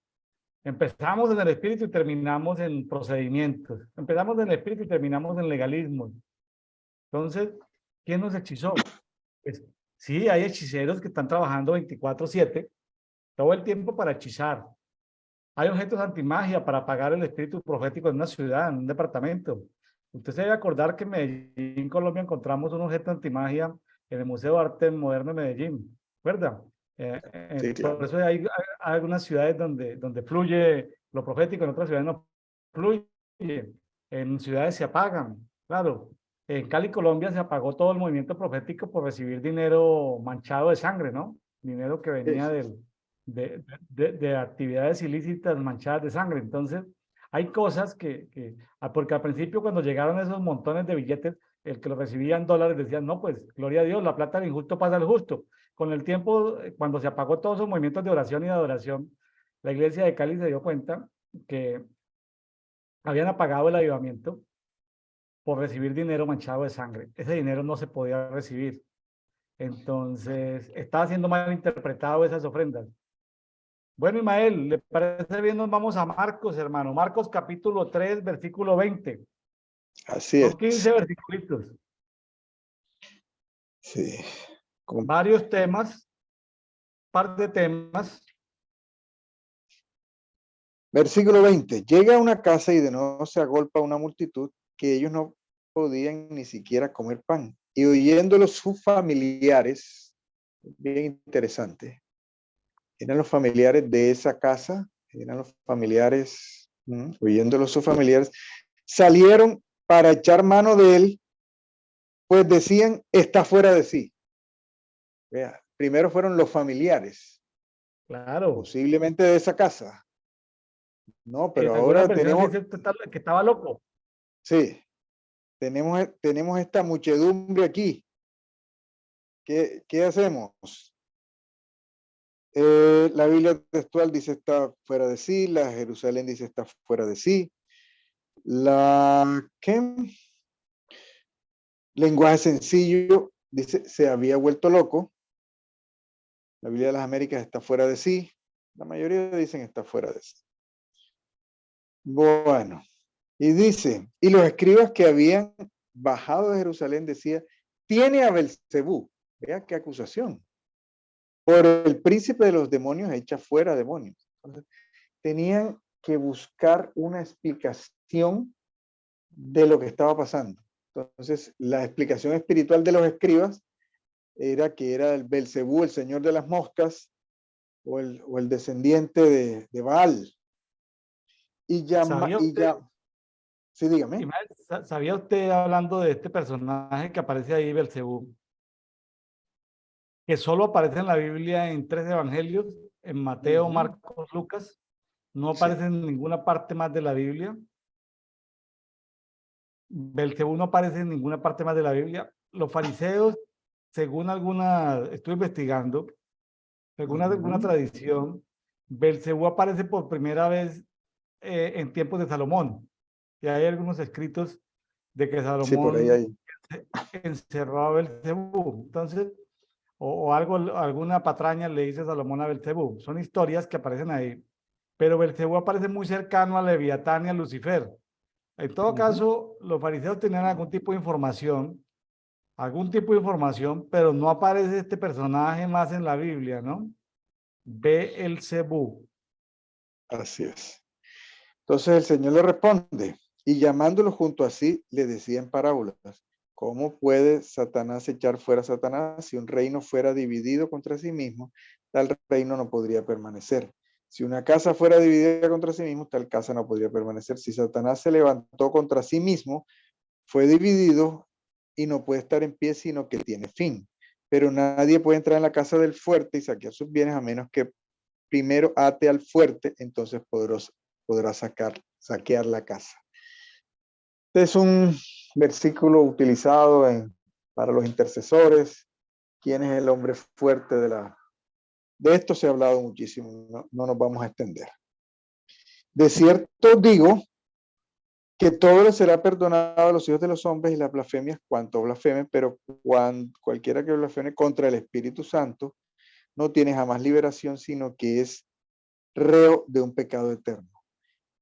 Empezamos en el espíritu y terminamos en procedimientos. Empezamos en el espíritu y terminamos en legalismo. Entonces, ¿quién nos hechizó? Pues, sí, hay hechiceros que están trabajando 24/7, todo el tiempo para hechizar. Hay objetos antimagia para apagar el espíritu profético en una ciudad, en un departamento. Usted se debe acordar que en Medellín, Colombia, encontramos un objeto antimagia en el Museo de Arte Moderno de Medellín, ¿verdad? Sí, Por claro. eso hay algunas ciudades donde fluye lo profético, en otras ciudades no fluye. En ciudades se apagan, claro. En Cali, Colombia, se apagó todo el movimiento profético por recibir dinero manchado de sangre, ¿no? Dinero que venía Sí, sí. de actividades ilícitas manchadas de sangre. Entonces, hay cosas porque al principio cuando llegaron esos montones de billetes, el que lo recibía en dólares decían, no, pues, gloria a Dios, la plata del injusto pasa al justo. Con el tiempo, cuando se apagó todos esos movimientos de oración y de adoración, la iglesia de Cali se dio cuenta que habían apagado el avivamiento por recibir dinero manchado de sangre. Ese dinero no se podía recibir. Entonces, estaba siendo mal interpretado esas ofrendas. Bueno, Ismael, ¿le parece bien? Nos vamos a Marcos, hermano. Marcos capítulo 3, versículo 20. Así Son es. 15 versículos. Sí. Varios temas, par de temas. Versículo 20. Llega a una casa y de nuevo se agolpa una multitud que ellos no podían ni siquiera comer pan. Y oyéndolo sus familiares, bien interesante, eran los familiares de esa casa, eran los familiares, oyéndolo sus familiares, salieron para echar mano de él, pues decían, está fuera de sí. Vea, primero fueron los familiares, Claro. posiblemente de esa casa. No, pero En algunas ahora versiones tenemos, dice que estaba loco. sí, tenemos esta muchedumbre aquí. ¿Qué hacemos? La Biblia textual dice está fuera de sí, la Jerusalén dice está fuera de sí. ¿Qué? Lenguaje sencillo dice se había vuelto loco. La Biblia de las Américas está fuera de sí. La mayoría dicen está fuera de sí. Bueno, y dice, y los escribas que habían bajado de Jerusalén decía, tiene a Belcebú. Vea qué acusación. Por el príncipe de los demonios echa fuera demonios. Entonces, tenían que buscar una explicación de lo que estaba pasando. Entonces, la explicación espiritual de los escribas era que era el Belcebú, el señor de las moscas, o el descendiente de Baal. Y ¿Sabía usted, sí, dígame. Ismael, sabía usted hablando de este personaje que aparece ahí, Belcebú? que solo aparece en la Biblia en 3 evangelios, en Mateo, Ujú. Marcos, Lucas. No Sí, aparece en ninguna parte más de la Biblia. Belcebú no aparece en ninguna parte más de la Biblia. Los fariseos, según alguna, estoy investigando, según alguna ujú. tradición, Belcebú aparece por primera vez en tiempos de Salomón. Y hay algunos escritos de que Sí, por ahí Salomón hay. encerró a Belcebú. Entonces, o algo, alguna patraña le dice Salomón a Belcebú. Son historias que aparecen ahí. Pero Belcebú aparece muy cercano a Leviatán y a Lucifer. En todo Ujú. caso, los fariseos tenían algún tipo de información, pero no aparece este personaje más en la Biblia, ¿no? Beelzebú. Así es. Entonces el Señor le responde, y llamándolo junto a sí, le decía en parábolas, ¿cómo puede Satanás echar fuera a Satanás? Si un reino fuera dividido contra sí mismo, tal reino no podría permanecer. Si una casa fuera dividida contra sí mismo, tal casa no podría permanecer. Si Satanás se levantó contra sí mismo, fue dividido y no puede estar en pie, sino que tiene fin. Pero nadie puede entrar en la casa del fuerte y saquear sus bienes a menos que primero ate al fuerte, entonces podrá saquear la casa. Este es un versículo utilizado para los intercesores. ¿Quién es el hombre fuerte de la... De esto se ha hablado muchísimo, no nos vamos a extender. De cierto digo que todo le será perdonado a los hijos de los hombres y las blasfemias cuanto blasfemen, pero cualquiera que blasfeme contra el Espíritu Santo no tiene jamás liberación, sino que es reo de un pecado eterno.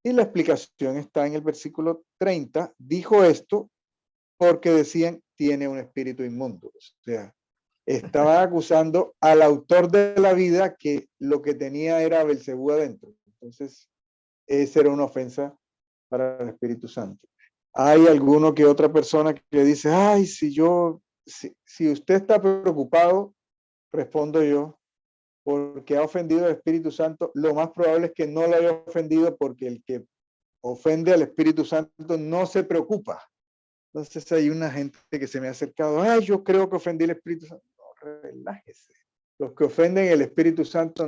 Y la explicación está en el versículo 30. Dijo esto porque decían, tiene un espíritu inmundo. O sea, estaban acusando al autor de la vida que lo que tenía era Belcebú adentro. Entonces, esa era una ofensa para el Espíritu Santo. Hay alguno que otra persona que dice, ay, si usted está preocupado, respondo yo, porque ha ofendido al Espíritu Santo, lo más probable es que no lo haya ofendido porque el que ofende al Espíritu Santo no se preocupa. Entonces hay una gente que se me ha acercado, ay, yo creo que ofendí al Espíritu Santo. No, relájese. Los que ofenden el Espíritu Santo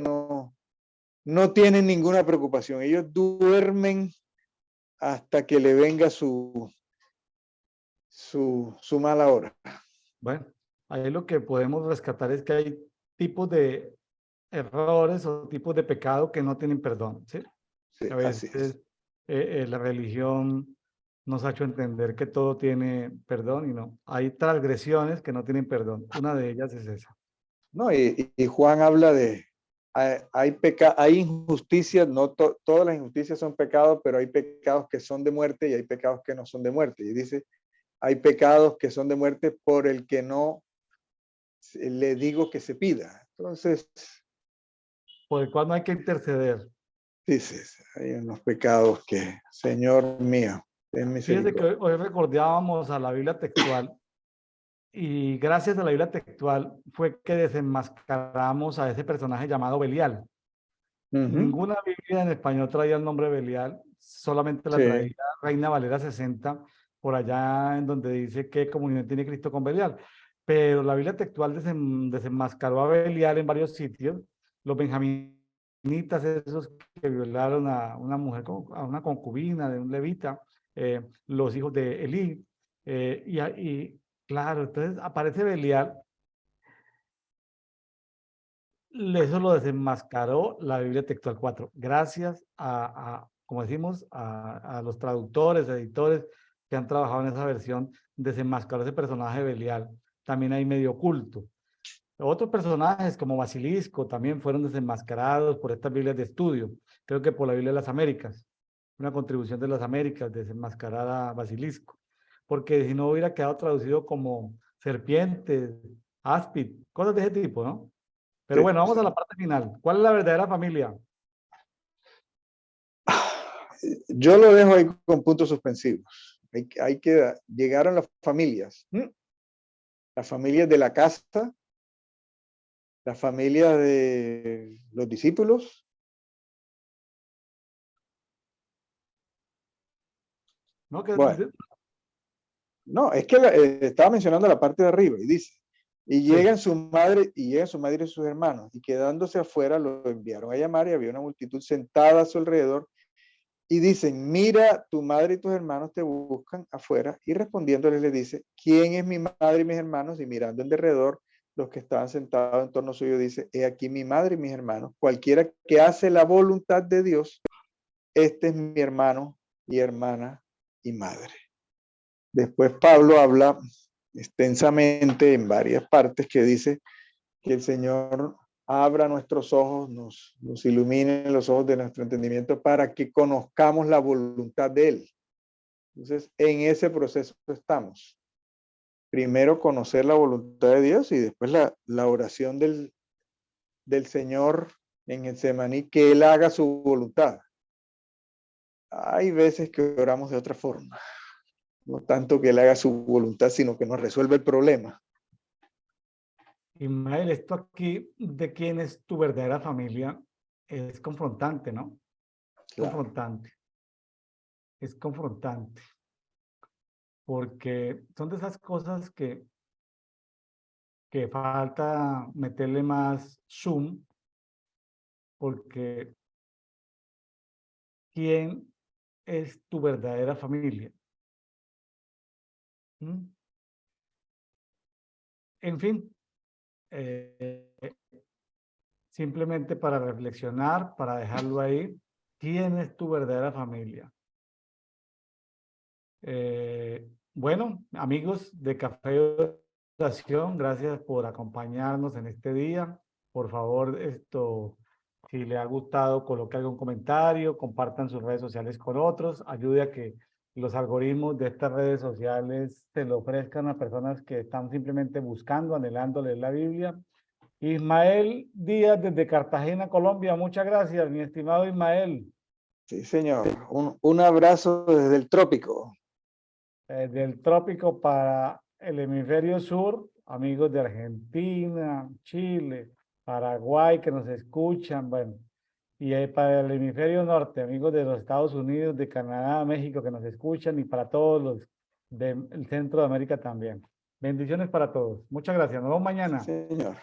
no tienen ninguna preocupación. Ellos duermen hasta que le venga su mala hora. Bueno, ahí lo que podemos rescatar es que hay tipos de errores o tipos de pecado que no tienen perdón, ¿sí? Sí, A así veces es. la religión nos ha hecho entender que todo tiene perdón y no. Hay transgresiones que no tienen perdón. Una de ellas es esa. No, y Juan habla de, hay injusticias, todas las injusticias son pecados, pero hay pecados que son de muerte y hay pecados que no son de muerte. Y dice, hay pecados que son de muerte por el que no le digo que se pida. Entonces, Por el cual no hay que interceder. dices, hay unos pecados que, Señor mío, ten Fíjese que misericordia. hoy recordábamos a la Biblia textual y gracias a la Biblia textual fue que desenmascaramos a ese personaje llamado Belial. Ujú. Ninguna Biblia en español traía el nombre Belial, solamente la traía Sí, Reina Valera 60, por allá en donde dice qué comunión tiene Cristo con Belial. Pero la Biblia textual desenmascaró a Belial en varios sitios. Los benjaminitas, esos que violaron a una mujer, a una concubina de un levita, los hijos de Elí. Y claro, entonces aparece Belial. Eso lo desenmascaró la Biblia Textual 4, gracias como decimos, a los traductores, editores que han trabajado en esa versión, desenmascaró ese personaje Belial, también hay medio oculto. Otros personajes como Basilisco también fueron desenmascarados por estas Biblias de estudio, creo que por la Biblia de las Américas, una contribución de las Américas, desenmascarar a Basilisco, porque si no hubiera quedado traducido como serpiente, áspid, cosas de ese tipo, ¿no? Pero sí, bueno, vamos sí. a la parte final. ¿Cuál es la verdadera familia? Yo lo dejo ahí con puntos suspensivos. Llegaron las familias. Las familias de la casa, las familias de los discípulos. ¿No? Bueno, no, es que estaba mencionando la parte de arriba y dice, Y Sí. llegan su madre y sus hermanos, y quedándose afuera lo enviaron a llamar, y había una multitud sentada a su alrededor, y dicen, mira, tu madre y tus hermanos te buscan afuera, y respondiéndoles le dice, ¿quién es mi madre y mis hermanos? Y mirando en derredor, los que estaban sentados en torno suyo, dice, he aquí mi madre y mis hermanos, cualquiera que hace la voluntad de Dios, este es mi hermano y hermana y madre. Después Pablo habla extensamente en varias partes que dice que el Señor abra nuestros ojos, nos ilumine los ojos de nuestro entendimiento para que conozcamos la voluntad de Él. Entonces, en ese proceso estamos. Primero conocer la voluntad de Dios y después la oración del Señor en Getsemaní, que Él haga su voluntad. Hay veces que oramos de otra forma. No tanto que Él haga su voluntad, sino que nos resuelva el problema. Ismael, esto aquí de quién es tu verdadera familia es confrontante, ¿no? Claro. Confrontante. Es confrontante. Porque son de esas cosas que falta meterle más zoom, porque ¿quién es tu verdadera familia? ¿Mm? En fin, simplemente para reflexionar, para dejarlo ahí, ¿quién es tu verdadera familia? Bueno, amigos de Café de Oración, gracias por acompañarnos en este día. Por favor, si le ha gustado, coloque algún comentario, compartan sus redes sociales con otros, ayude a que los algoritmos de estas redes sociales se lo ofrezcan a personas que están simplemente buscando, anhelando leer la Biblia. Ismael Díaz desde Cartagena, Colombia. Muchas gracias, mi estimado Ismael. Sí, señor. Un abrazo desde el trópico. Del trópico para el hemisferio sur, amigos de Argentina, Chile, Paraguay que nos escuchan, bueno, y para el hemisferio norte, amigos de los Estados Unidos, de Canadá, México que nos escuchan y para todos los del centro de América también. Bendiciones para todos. Muchas gracias. Nos vemos Sí, mañana. señor.